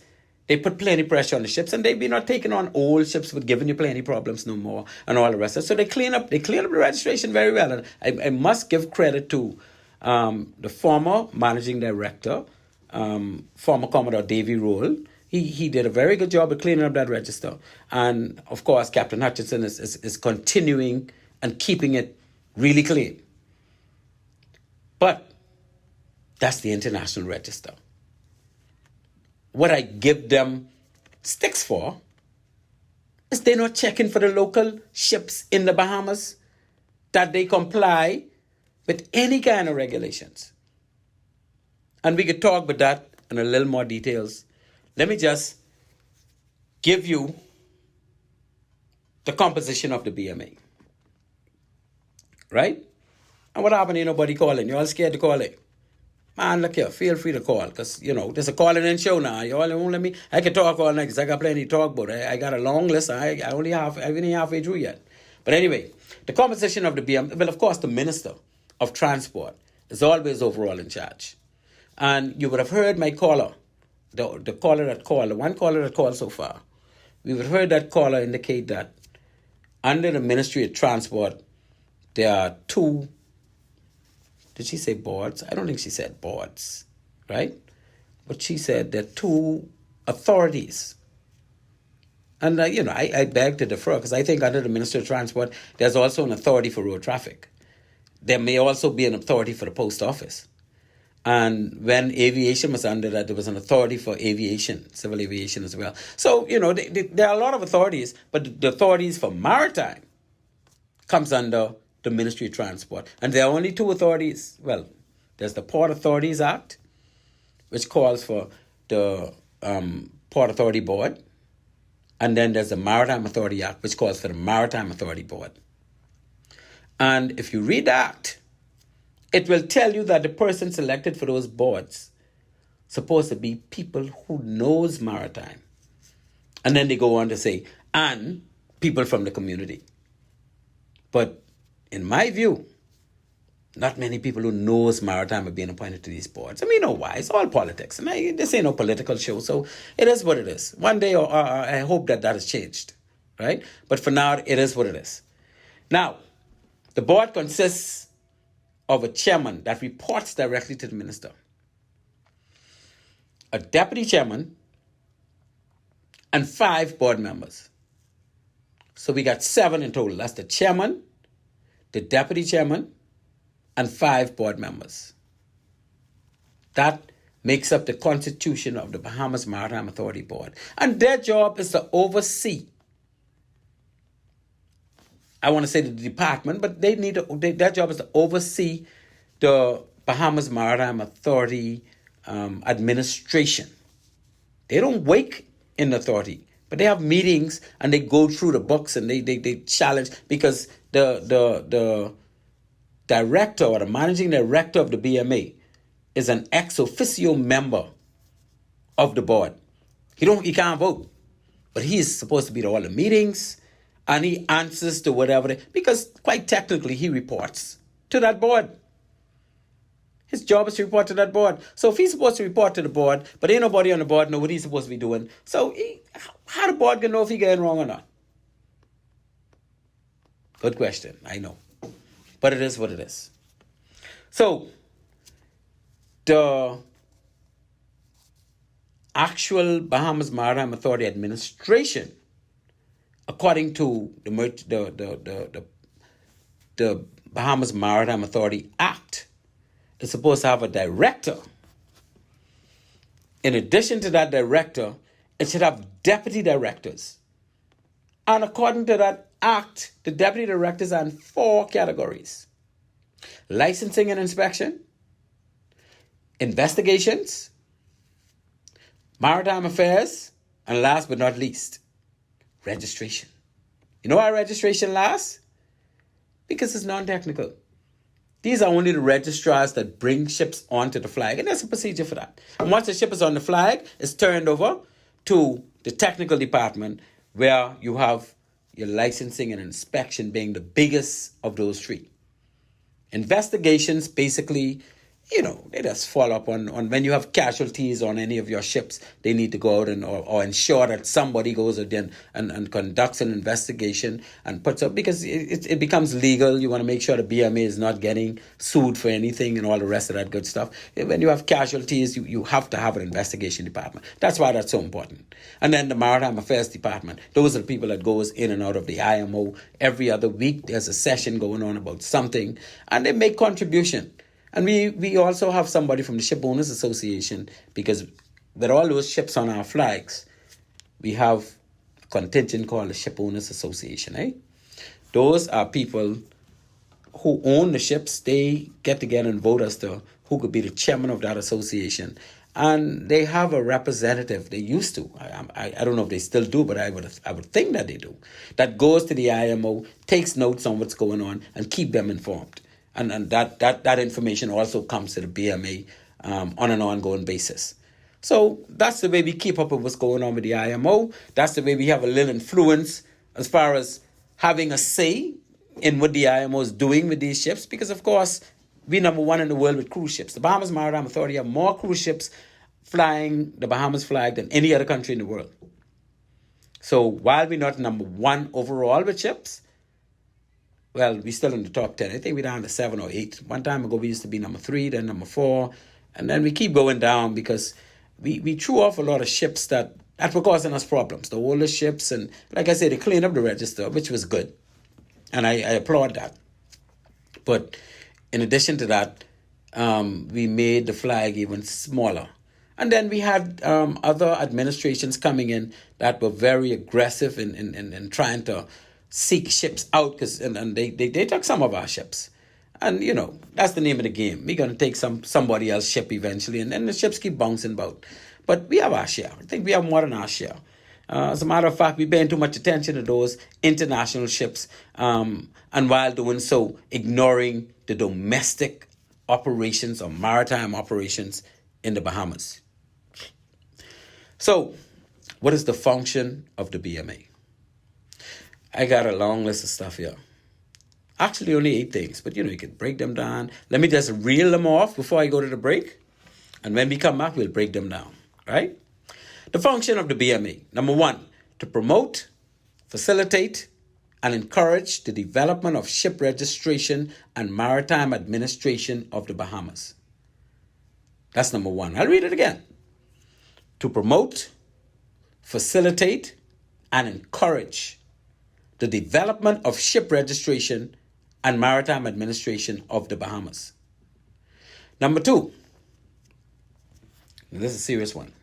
they put plenty pressure on the ships, and they be not taking on old ships with giving you plenty problems no more and all the rest of it. So they clean up the registration very well. And I must give credit to the former managing director, former Commodore Davy Roll. He did a very good job of cleaning up that register. And of course, Captain Hutchinson is continuing and keeping it really clean. But that's the international register. What I give them sticks for is they're not checking for the local ships in the Bahamas that they comply with any kind of regulations. And we could talk about that in a little more details. Let me just give you the composition of the BMA. Right? And what happened? Ain't nobody calling. You're all scared to call it. Man, look here, feel free to call, because, there's a calling-in show now. You all won't let me. I can talk all night because I got plenty to talk about. I got a long list. I only halfway through yet. But anyway, the composition of the BM, well, of course, the Minister of Transport is always overall in charge. And you would have heard my caller, the caller that called, the one caller that called so far. We would have heard that caller indicate that under the Ministry of Transport, there are two. Did she say boards? I don't think she said boards, right? But she said there are two authorities. And, I beg to differ, because I think under the Ministry of Transport, there's also an authority for road traffic. There may also be an authority for the post office. And when aviation was under that, there was an authority for aviation, civil aviation as well. So, there are a lot of authorities, but the authorities for maritime comes under the Ministry of Transport. And there are only two authorities. Well, there's the Port Authorities Act, which calls for the Port Authority Board. And then there's the Maritime Authority Act, which calls for the Maritime Authority Board. And if you read the Act, it will tell you that the person selected for those boards supposed to be people who knows maritime. And then they go on to say, and people from the community. But in my view, not many people who knows maritime are being appointed to these boards. I mean, why? It's all politics. This ain't no political show, so it is what it is. One day, I hope that has changed, right? But for now, it is what it is. Now, the board consists of a chairman that reports directly to the minister, a deputy chairman, and 5 board members. So we got 7 in total. That's the chairman, the deputy chairman, and 5 board members. That makes up the constitution of the Bahamas Maritime Authority Board. And their job is to oversee, I want to say the department, but their job is to oversee the Bahamas Maritime Authority administration. They don't wake in the authority, but they have meetings and they go through the books and they challenge, because the director or the managing director of the BMA is an ex officio member of the board. He can't vote, but he is supposed to be at all the meetings, and he answers to whatever because quite technically he reports to that board. His job is to report to that board. So if he's supposed to report to the board, but ain't nobody on the board know what he's supposed to be doing, so how the board can know if he getting wrong or not? Good question, I know. But it is what it is. So the actual Bahamas Maritime Authority administration, according to the Bahamas Maritime Authority Act, is supposed to have a director. In addition to that director, it should have deputy directors. And according to that act, the deputy directors are in 4 categories: licensing and inspection, investigations, maritime affairs, and last but not least, registration. You know why registration lasts? Because it's non-technical. These are only the registrars that bring ships onto the flag, and there's a procedure for that. And once the ship is on the flag, it's turned over to the technical department, where you have your licensing and inspection being the biggest of those 3. Investigations, basically, they just follow up on when you have casualties on any of your ships. They need to go out and or ensure that somebody goes out there and conducts an investigation and puts up, because it becomes legal. You want to make sure the BMA is not getting sued for anything and all the rest of that good stuff. When you have casualties, you have to have an investigation department. That's why that's so important. And then the Maritime Affairs Department, those are the people that goes in and out of the IMO. Every other week, there's a session going on about something, and they make contribution. And we also have somebody from the Ship Owners Association, because with all those ships on our flags, we have a contingent called the Ship Owners Association. Those are people who own the ships. They get together and vote as to who could be the chairman of that association. And they have a representative. They used to. I don't know if they still do, but I would think that they do. That goes to the IMO, takes notes on what's going on, and keep them informed. And that information also comes to the BMA on an ongoing basis. So that's the way we keep up with what's going on with the IMO. That's the way we have a little influence as far as having a say in what the IMO is doing with these ships. Because, of course, we're number 1 in the world with cruise ships. The Bahamas Maritime Authority have more cruise ships flying the Bahamas flag than any other country in the world. So while we're not number 1 overall with ships, well, we're still in the top 10. I think we're down to 7 or 8. One time ago, we used to be number 3, then number 4. And then we keep going down because we threw off a lot of ships that were causing us problems. The older ships, and like I said, they cleaned up the register, which was good. And I applaud that. But in addition to that, we made the flag even smaller. And then we had other administrations coming in that were very aggressive in trying to seek ships out, and they took some of our ships. And, that's the name of the game. We're going to take somebody else's ship eventually, and then the ships keep bouncing about. But we have our share. I think we have more than our share. As a matter of fact, we're paying too much attention to those international ships, and while doing so, ignoring the domestic operations or maritime operations in the Bahamas. So, what is the function of the BMA? I got a long list of stuff here. Actually, only 8 things, but you can break them down. Let me just reel them off before I go to the break. And when we come back, we'll break them down, right? The function of the BMA. Number 1, to promote, facilitate, and encourage the development of ship registration and maritime administration of the Bahamas. That's number 1. I'll read it again. To promote, facilitate, and encourage the development of ship registration and maritime administration of the Bahamas. Number 2, this is a serious one.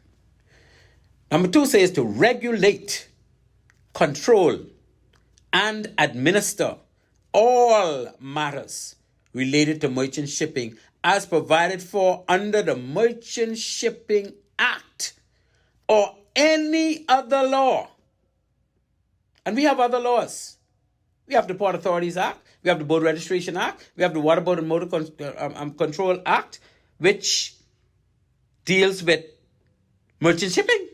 Number 2 says to regulate, control, and administer all matters related to merchant shipping as provided for under the Merchant Shipping Act or any other law. And we have other laws. We have the Port Authorities Act. We have the Boat Registration Act. We have the Waterboat and Motor Control Act, which deals with merchant shipping?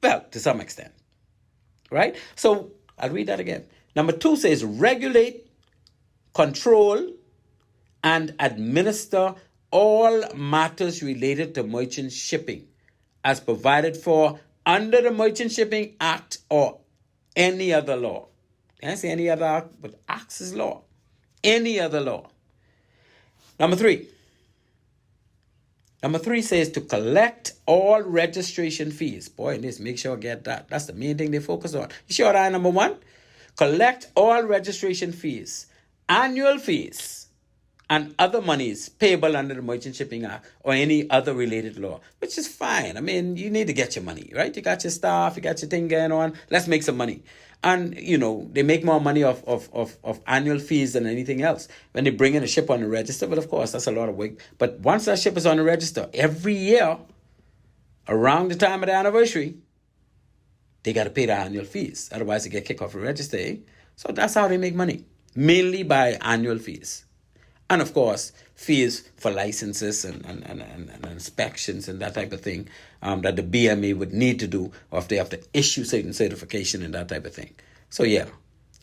Well, to some extent, right? So I'll read that again. Number 2 says regulate, control, and administer all matters related to merchant shipping as provided for under the Merchant Shipping Act or any other law. Can I say any other act? But acts is law. Any other law. Number 3. Number 3 says to collect all registration fees. Boy, this, make sure I get that. That's the main thing they focus on. You sure that number 1? Collect all registration fees, annual fees, and other monies payable under the Merchant Shipping Act or any other related law, which is fine. I mean, you need to get your money, right? You got your stuff, you got your thing going on. Let's make some money. And, you know, they make more money of annual fees than anything else when they bring in a ship on the register. But, of course, that's a lot of work. But once that ship is on the register, every year, around the time of the anniversary, they got to pay the annual fees. Otherwise, they get kicked off the register. Eh? So that's how they make money, mainly by annual fees. And, of course, fees for licenses and inspections and that type of thing that the BMA would need to do, or if they have to issue certain certification and that type of thing. So, yeah,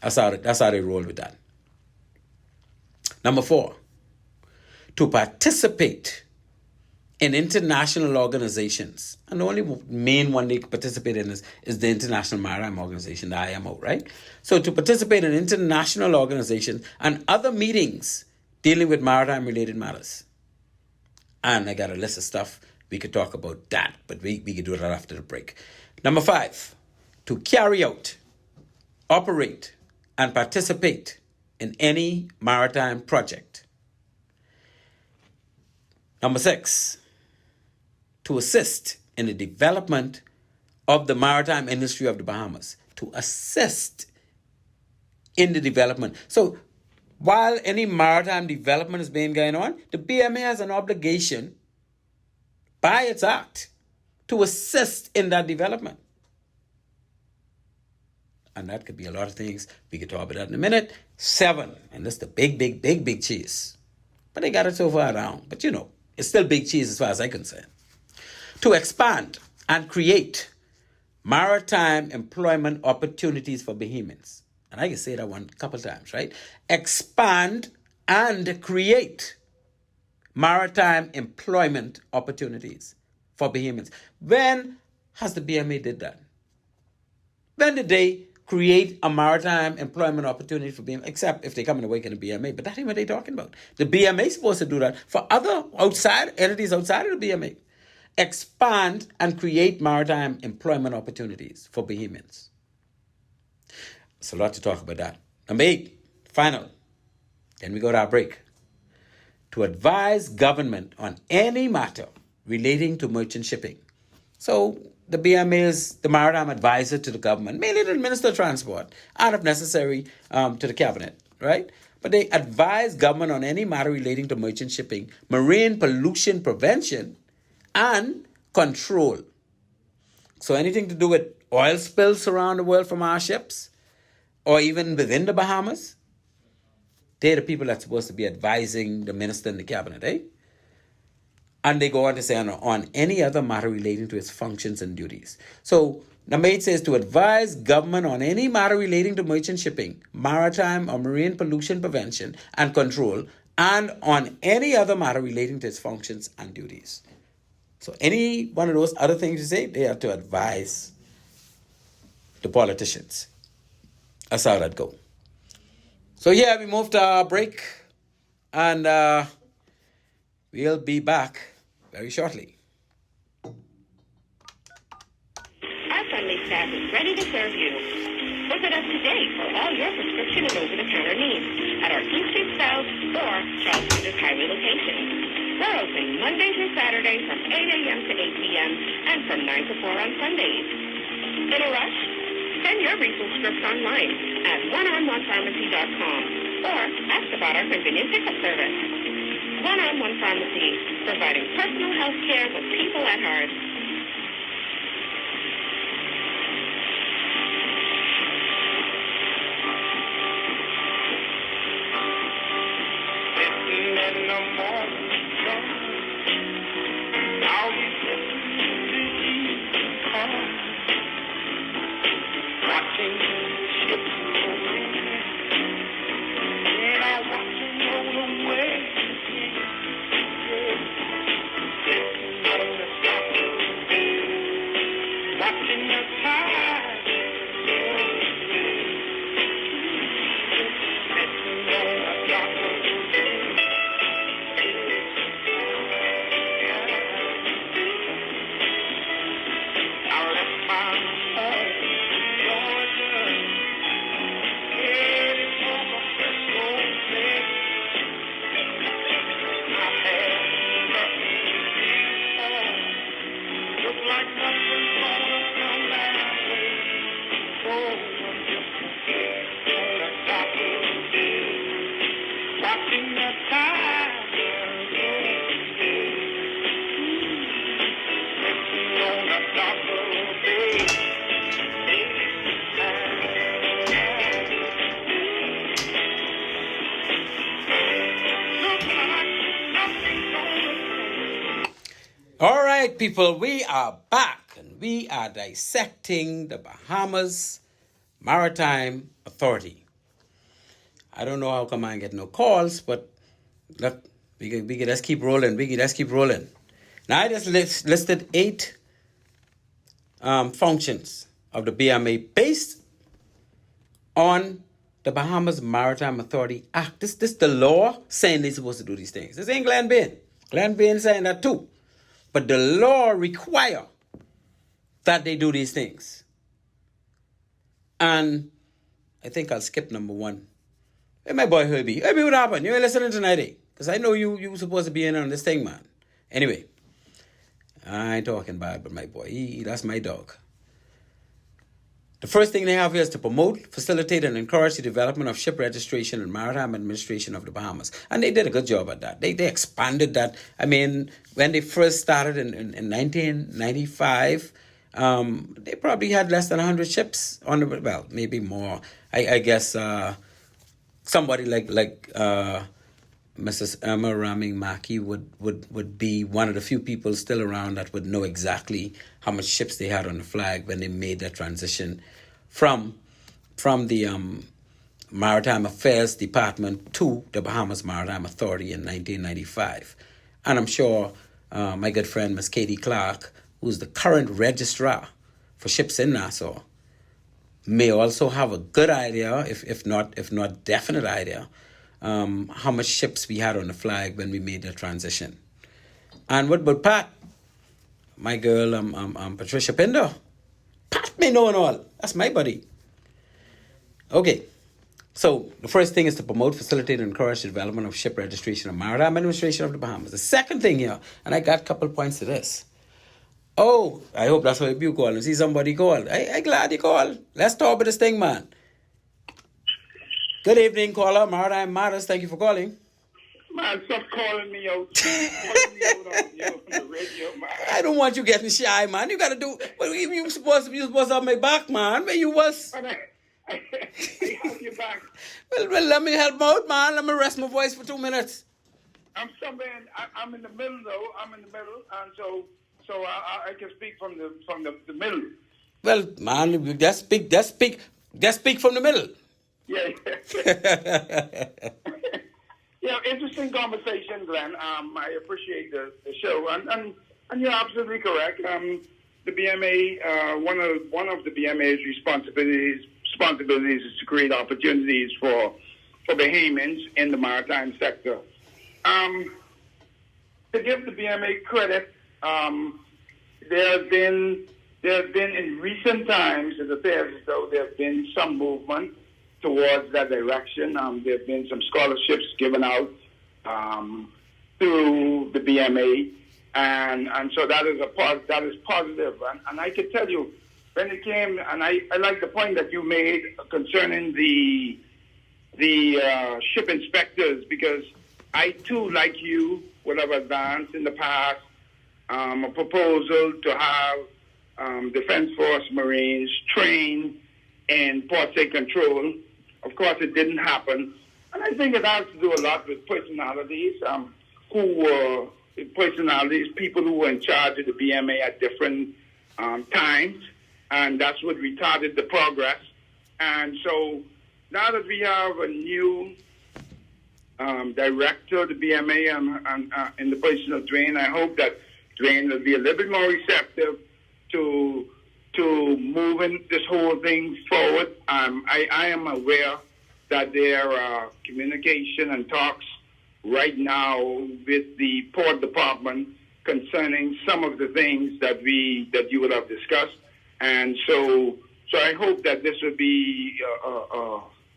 that's how they roll with that. Number 4, to participate in international organizations. And the only main one they participate in is the International Maritime Organization, the IMO, right? So to participate in international organizations and other meetings dealing with maritime-related matters. And I got a list of stuff. We could talk about that, but we could do that after the break. Number 5, to carry out, operate, and participate in any maritime project. Number 6, to assist in the development of the maritime industry of the Bahamas. To assist in the development. So, while any maritime development is being going on, the BMA has an obligation by its act to assist in that development. And that could be a lot of things. We could talk about that in a minute. 7, and that's the big cheese. But they got it so far down. But you know, it's still big cheese as far as I'm concerned. To expand and create maritime employment opportunities for Bahamians. And I can say that one a couple times, right? Expand and create maritime employment opportunities for Bahamians. When has the BMA did that? When did they create a maritime employment opportunity for BMA? Except if they come in the wake of the BMA. But that ain't what they're talking about. The BMA is supposed to do that for other entities outside of the BMA. Expand and create maritime employment opportunities for Bahamians. It's a lot to talk about that. Number 8, final. Then we go to our break. To advise government on any matter relating to merchant shipping. So the BMA is the maritime advisor to the government, mainly to the Minister of Transport, and if necessary, to the cabinet, right? But they advise government on any matter relating to merchant shipping, marine pollution prevention, and control. So anything to do with oil spills around the world from our ships, or even within the Bahamas, they're the people that's supposed to be advising the minister and the cabinet, eh? And they go on to say on any other matter relating to its functions and duties. So number 8 says to advise government on any matter relating to merchant shipping, maritime or marine pollution prevention and control, and on any other matter relating to its functions and duties. So any one of those other things you say, they have to advise the politicians. That's how that go. So yeah, we moved to our break, and we'll be back very shortly. Our friendly staff is ready to serve you. Visit us today for all your prescription and over-the-counter needs at our East Street South or Charles Sanders Highway locations. We're open Monday through Saturday from 8 a.m. to 8 p.m. and from 9 to 4 on Sundays. In a rush? Send your refill scripts online at oneononepharmacy.com or ask about our convenient pickup service. One-on-One Pharmacy, providing personal health care with people at heart. In the morning, now All right, people, we are back and we are dissecting the Bahamas Maritime Authority. I don't know how come I get no calls, but look, we can just keep rolling. Let's keep rolling. Now I just listed 8 functions of the BMA based on the Bahamas Maritime Authority Act. This the law saying they're supposed to do these things. This ain't Glenn Bain. Glenn Bain saying that too. But the law require that they do these things. And I think I'll skip number 1. Hey, my boy Herbie. Herbie, what happened? You ain't listening tonight, eh? Because I know you supposed to be in on this thing, man. Anyway, I ain't talking bad, but my boy, that's my dog. The first thing they have here is to promote, facilitate, and encourage the development of ship registration and maritime administration of the Bahamas. And they did a good job at that. They expanded that. I mean, when they first started in 1995, they probably had less than 100 ships on the, well, maybe more. I guess somebody like Mrs. Irma Raming Maki would be one of the few people still around that would know exactly how much ships they had on the flag when they made that transition from the Maritime Affairs Department to the Bahamas Maritime Authority in 1995. And I'm sure my good friend Miss Katie Clark, who's the current registrar for ships in Nassau, may also have a good idea, if not definite idea, how much ships we had on the flag when we made that transition. And what about Pat? My girl, Patricia Pinder. Pat may know and all. That's my buddy. Okay. So the first thing is to promote, facilitate, and encourage the development of ship registration and maritime administration of the Bahamas. The second thing here, and I got a couple points to this. Oh, I hope that's what you call and see somebody call. I glad you called. Let's talk about this thing, man. Good evening, caller. Maritime Matters. Thank you for calling. Man, stop calling me out. Calling me out on the radio, man. I don't want you getting shy, man. You gotta do. Well, you supposed to have my back, man. Where you was? I have your back. Well, let me help out, man. Let me rest my voice for 2 minutes. I'm somewhere. I'm in the middle, though. I'm in the middle, and so I can speak from the middle. Well, man, just speak from the middle. Yeah. Yeah, interesting conversation, Glenn. I appreciate the show, and you're absolutely correct. The BMA, one of the BMA's responsibilities is to create opportunities for Bahamians in the maritime sector. To give the BMA credit, there have been in recent times, it appears as though there have been some movement towards that direction. There have been some scholarships given out through the BMA, and so that is positive. And I can tell you, when it came, and I like the point that you made concerning the ship inspectors, because I too, like you, would have advanced in the past a proposal to have Defense Force Marines trained in port state control. Of course, it didn't happen. And I think it has to do a lot with personalities, people who were in charge of the BMA at different times, and that's what retarded the progress. And so now that we have a new director of the BMA in the person of Dwayne, I hope that Dwayne will be a little bit more receptive to moving this whole thing forward. I am aware that there are communication and talks right now with the Port Department concerning some of the things that you will have discussed, and so I hope that this will be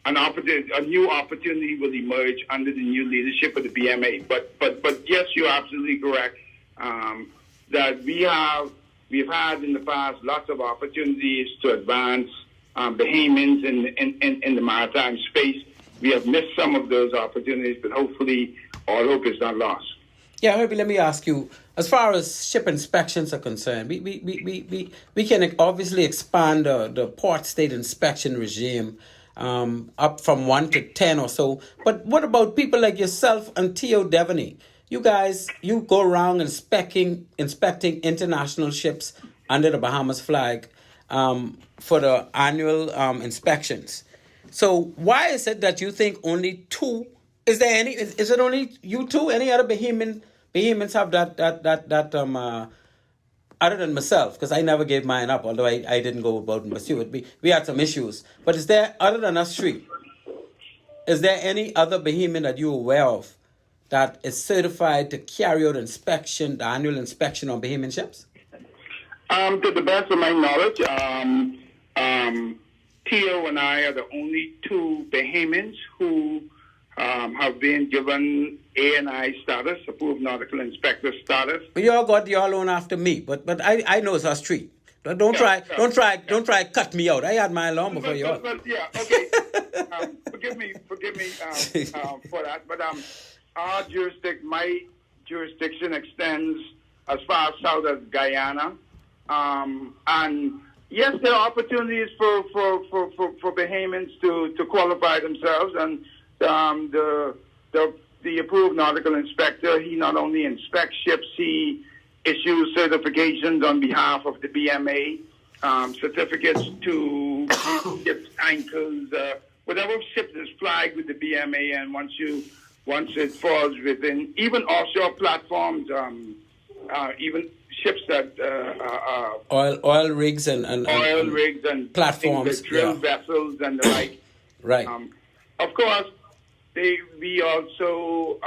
a new opportunity will emerge under the new leadership of the BMA. But yes, you're absolutely correct that we've had in the past lots of opportunities to advance Bahamians in the maritime space. We have missed some of those opportunities, but hopefully all hope is not lost. Yeah, Herbie, let me ask you, as far as ship inspections are concerned, we can obviously expand the port state inspection regime up from 1 to 10 or so. But what about people like yourself and Theo Devaney? you guys, you go around inspecting international ships under the Bahamas flag for the annual inspections. So why is it that you think only two? Is there any? Is it only you two? Any other Bahamians have that other than myself? Because I never gave mine up, although I didn't go about and pursue it. We had some issues. But is there, other than us three, is there any other Bahamian that you're aware of that is certified to carry out inspection, the annual inspection on Bahamian ships? To the best of my knowledge, Tio and I are the only two Bahamians who have been given ANI status, approved nautical inspector status. But you all got your own after me, but I know it's us three. Don't try to cut me out. I had my alarm before you all. Yeah, okay. Forgive me for that. But my jurisdiction extends as far south as Guyana, and yes, there are opportunities for Bahamians to qualify themselves, and the approved nautical inspector, he not only inspects ships, he issues certifications on behalf of the BMA, certificates to ships, anchors, whatever ship is flagged with the BMA, and once it falls within, even offshore platforms, even ships that oil rigs and oil rigs and platforms, drill vessels and the like. Right. Of course, we also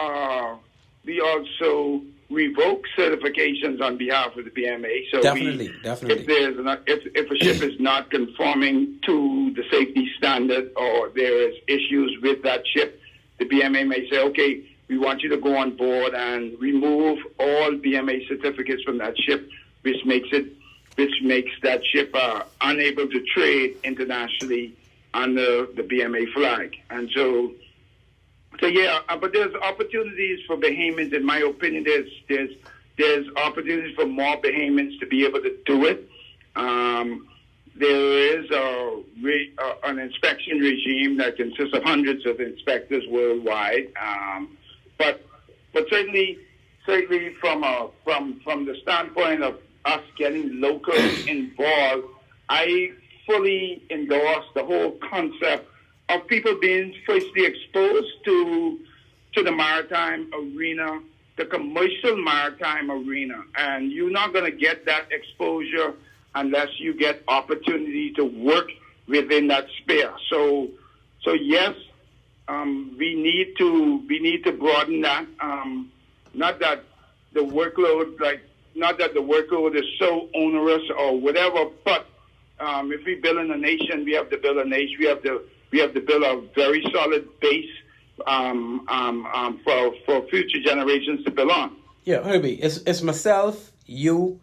revoke certifications on behalf of the BMA. So definitely. If a ship is not conforming to the safety standard or there is issues with that ship, the BMA may say, okay, we want you to go on board and remove all BMA certificates from that ship, which makes that ship unable to trade internationally under the BMA flag. And so yeah, but there's opportunities for Bahamians. In my opinion, there's opportunities for more Bahamians to be able to do it. There is an inspection regime that consists of hundreds of inspectors worldwide. But certainly from the standpoint of us getting locals involved, I fully endorse the whole concept of people being firstly exposed to the maritime arena, the commercial maritime arena. And you're not going to get that exposure unless you get opportunity to work within that sphere. So yes, we need to broaden that. Not that the workload is so onerous or whatever, but if we build in a nation, we have to build a nation. We have to build a very solid base for future generations to build on. Yeah, Herbie, it's myself, you,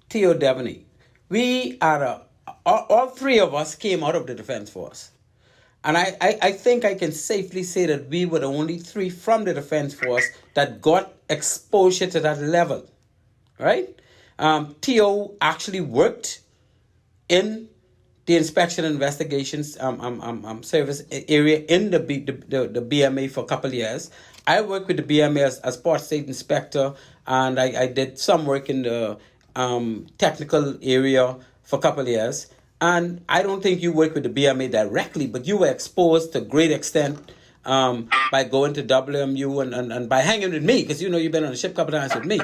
Theo Devaney. We are all three of us came out of the Defense Force. And I think I can safely say that we were the only three from the Defense Force that got exposure to that level, right? Theo actually worked in the inspection and investigations service area in the BMA for a couple of years. I worked with the BMA as Port State Inspector, and I did some work in the technical area for a couple of years. And I don't think you worked with the BMA directly, but you were exposed to a great extent by going to WMU and by hanging with me, because you've been on a ship a couple of times with me.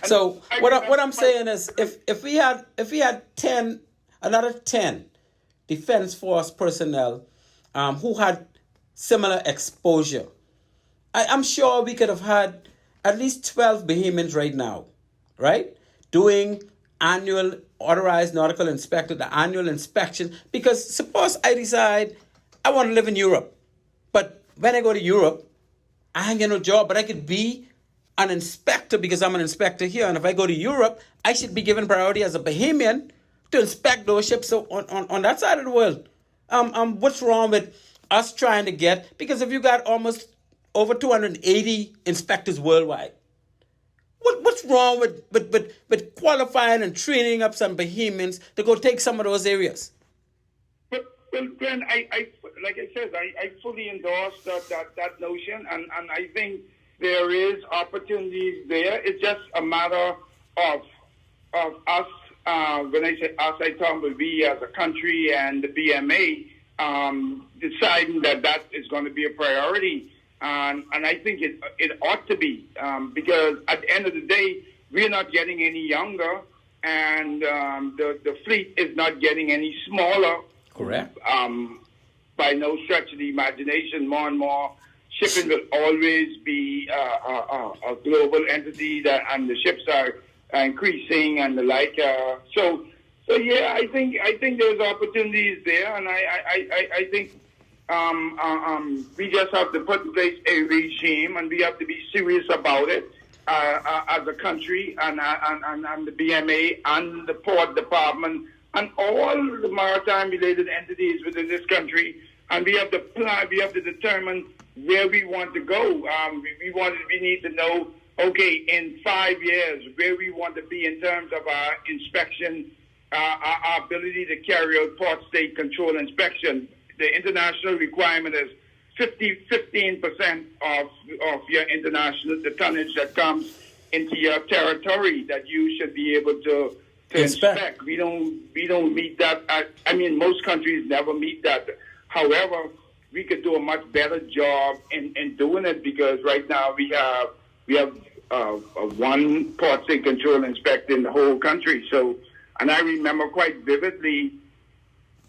So what I'm saying is, if we had another 10 Defense Force personnel who had similar exposure, I'm sure we could have had at least 12 Bahamians right now, right, doing annual authorized nautical inspector, the annual inspection. Because suppose I decide I want to live in Europe, but when I go to Europe, I ain't get no job, but I could be an inspector because I'm an inspector here. And if I go to Europe, I should be given priority as a Bahamian to inspect those ships on that side of the world. What's wrong with us trying to get, because if you got almost over 280 inspectors worldwide, what's wrong with qualifying and training up some Bahamians to go take some of those areas? Well, Well, Glenn, I like I said, I fully endorse that notion, and I think there is opportunities there. It's just a matter of us. When I say us, I talk about we as a country and the BMA deciding that is going to be a priority, and I think it ought to be because at the end of the day, we're not getting any younger, and the fleet is not getting any smaller. Correct. By no stretch of the imagination, more and more shipping will always be a global entity, and the ships are increasing and the like. So yeah, I think there's opportunities there, and I think we just have to put in place a regime, and we have to be serious about it as a country, and the BMA and the Port Department and all the maritime-related entities within this country, and we have to plan. We have to determine where we want to go. We need to know, okay, in 5 years, where we want to be in terms of our inspection, our ability to carry out port state control inspection. The international requirement is 15% of your international, the tonnage that comes into your territory that you should be able to inspect. We don't meet that. I mean, most countries never meet that. However, we could do a much better job in doing it because right now we have one port state control inspector in the whole country. So, and I remember quite vividly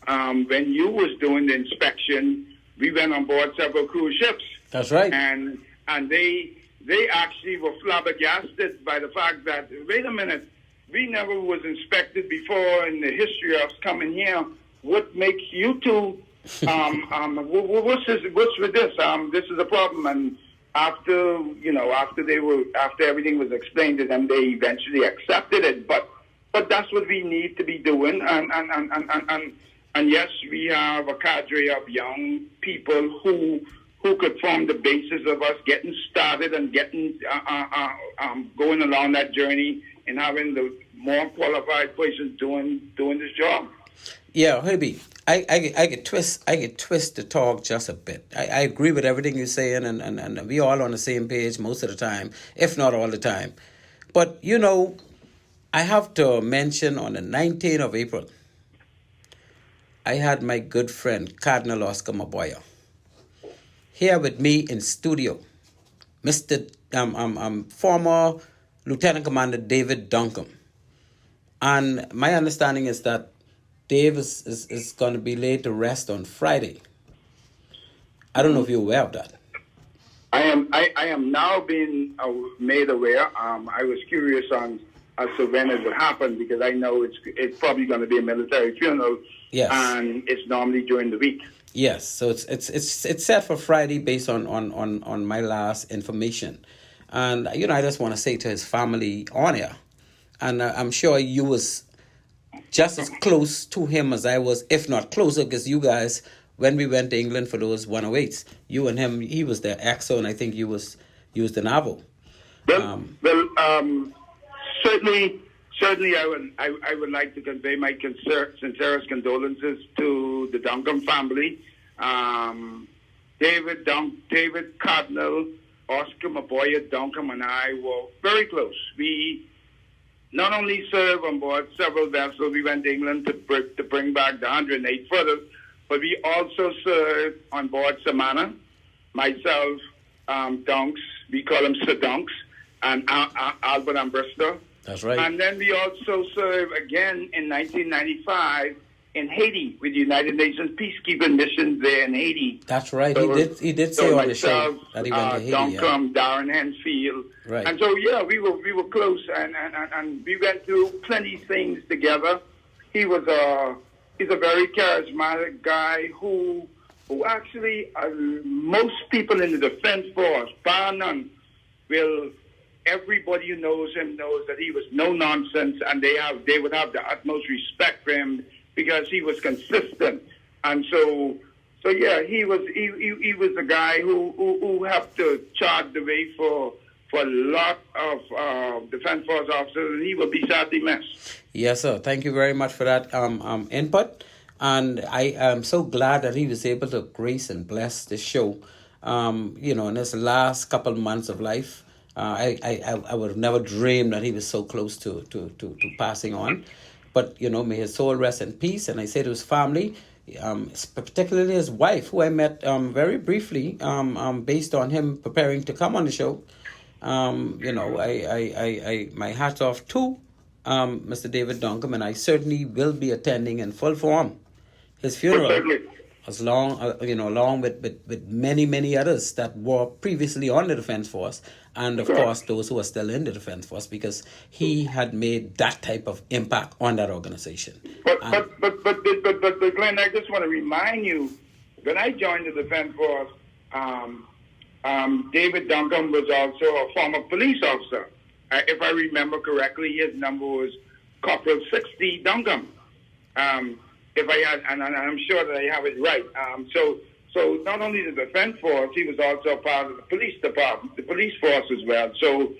when you was doing the inspection, we went on board several cruise ships. That's right. And they actually were flabbergasted by the fact that, wait a minute, we never was inspected before in the history of us coming here. What makes you two? What's with this? This is a problem. And after everything was explained to them, they eventually accepted it. But that's what we need to be doing. And yes, we have a cadre of young people who could form the basis of us getting started and getting going along that journey and having the more qualified persons doing this job. Yeah, Herbie, I could twist the talk just a bit. I agree with everything you're saying, and we all on the same page most of the time, if not all the time. But I have to mention on the 19th of April, I had my good friend Cardinal Oscar Maboya here with me in studio. Mr. Former Lieutenant Commander David Duncombe. And my understanding is that Dave is going to be laid to rest on Friday. I don't know if you're aware of that. I am now being made aware. I was curious as to when it would happen because I know it's probably going to be a military funeral. Yes. And it's normally during the week. Yes, so it's set for Friday based on my last information. And, I just want to say to his family on air, and I'm sure you was just as close to him as I was, if not closer, because you guys, when we went to England for those 108s, you and him, he was the EXO, and I think you was the NAVO. Certainly, I would like to convey my sincerest condolences to the Duncombe family. David Cardinal, Oscar Maboya Duncombe, and I were very close. We not only served on board several vessels, we went to England to bring back the 108 further, but we also served on board Samana, myself, Dunks, we call him Sir Dunks, and Albert and Bristol. That's right. And then we also served again in 1995 in Haiti with the United Nations peacekeeping mission there in Haiti. That's right. So, he did say on the show that he went to Haiti. Duncombe, Darren Hensfield. Right. And so we were close and we went through plenty of things together. He's a very charismatic guy who actually most people in the defense force, bar none, everybody who knows him knows that he was no nonsense, and they would have the utmost respect for him because he was consistent. And so yeah, he was the guy who helped to chart the way for a lot of Defense Force officers, and he will be sadly missed. Yes, sir. Thank you very much for that input. And I am so glad that he was able to grace and bless the show. In his last couple months of life, I would have never dreamed that he was so close to passing on. But, may his soul rest in peace. And I say to his family, particularly his wife, who I met very briefly, based on him preparing to come on the show. My hat's off to Mr. David Duncombe, and I certainly will be attending in full form his funeral, along with many others that were previously on the Defense Force, and of course those who are still in the Defense Force, because he had made that type of impact on that organization. But Glenn, I just want to remind you, when I joined the Defense Force, David Duncombe was also a former police officer. If I remember correctly, his number was Corporal 60 Duncombe. If I had, and I'm sure that I have it right. So not only the Defense Force, he was also part of the police department, the police force as well. So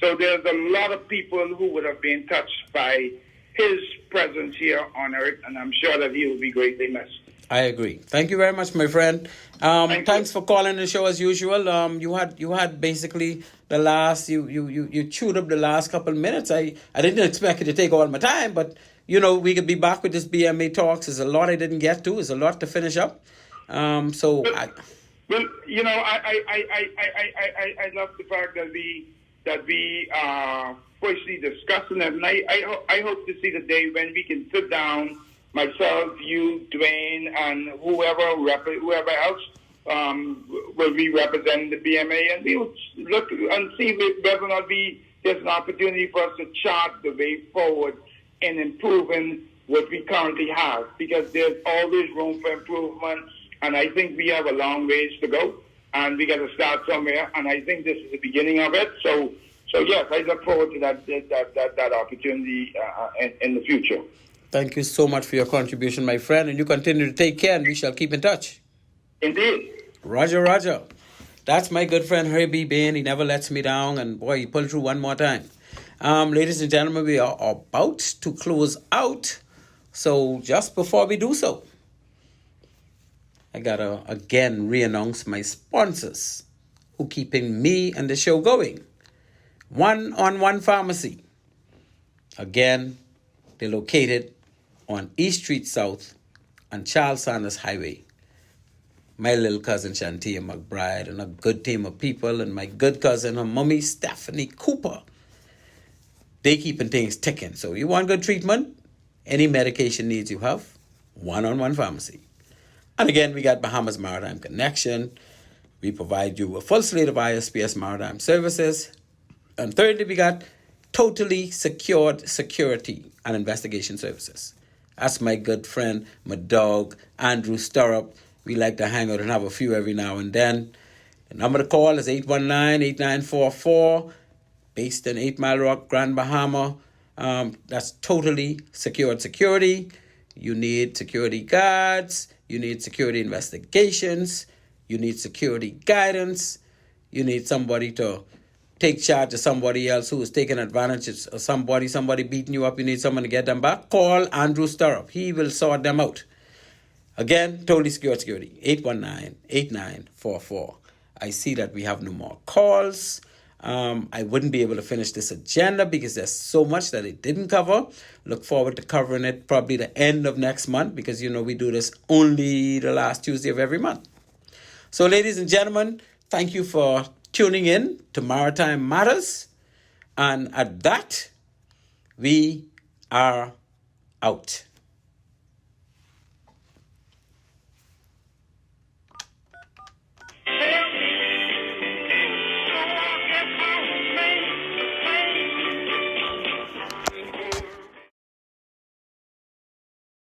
there's a lot of people who would have been touched by his presence here on Earth, and I'm sure that he will be greatly missed. I agree. Thank you very much, my friend. Thanks for calling the show as usual. You had basically the last you chewed up the last couple of minutes. I didn't expect you to take all my time, but we could be back with this BMA talks. There's a lot I didn't get to. There's a lot to finish up. I love the fact that we are firstly discussing it, and I hope to see the day when we can sit down. Myself, you, Dwayne, and whoever else will be representing the BMA, and we will look and see whether or not there's an opportunity for us to chart the way forward in improving what we currently have, because there's always room for improvement, and I think we have a long ways to go, and we got to start somewhere, and I think this is the beginning of it. So yes, I look forward to that opportunity in the future. Thank you so much for your contribution, my friend, and you continue to take care, and we shall keep in touch. Indeed. Roger. That's my good friend Herbie Bain. He never lets me down, and boy, he pulled through one more time. Ladies and gentlemen, we are about to close out. So just before we do so, I gotta again re-announce my sponsors who keeping me and the show going. One-on-One Pharmacy. Again, they're located on East Street South on Charles Sanders Highway. My little cousin Shantia McBride and a good team of people, and my good cousin, her mummy Stephanie Cooper. They keeping things ticking. So you want good treatment, any medication needs you have, One-on-One Pharmacy. And again, we got Bahamas Maritime Connection. We provide you a full slate of ISPS maritime services. And thirdly, we got totally secured security and investigation services. That's my good friend, my dog, Andrew Stirrup. We like to hang out and have a few every now and then. The number to call is 819-8944, based in 8 Mile Rock, Grand Bahama. That's totally secured security. You need security guards. You need security investigations. You need security guidance. You need somebody to take charge of somebody else who is taking advantage of somebody beating you up. You need someone to get them back. Call Andrew Stirrup. He will sort them out. Again, totally secure security. 819-8944. I see that we have no more calls. I wouldn't be able to finish this agenda because there's so much that it didn't cover. Look forward to covering it probably the end of next month, because we do this only the last Tuesday of every month. So ladies and gentlemen, thank you for tuning in to Maritime Matters. And at that, we are out.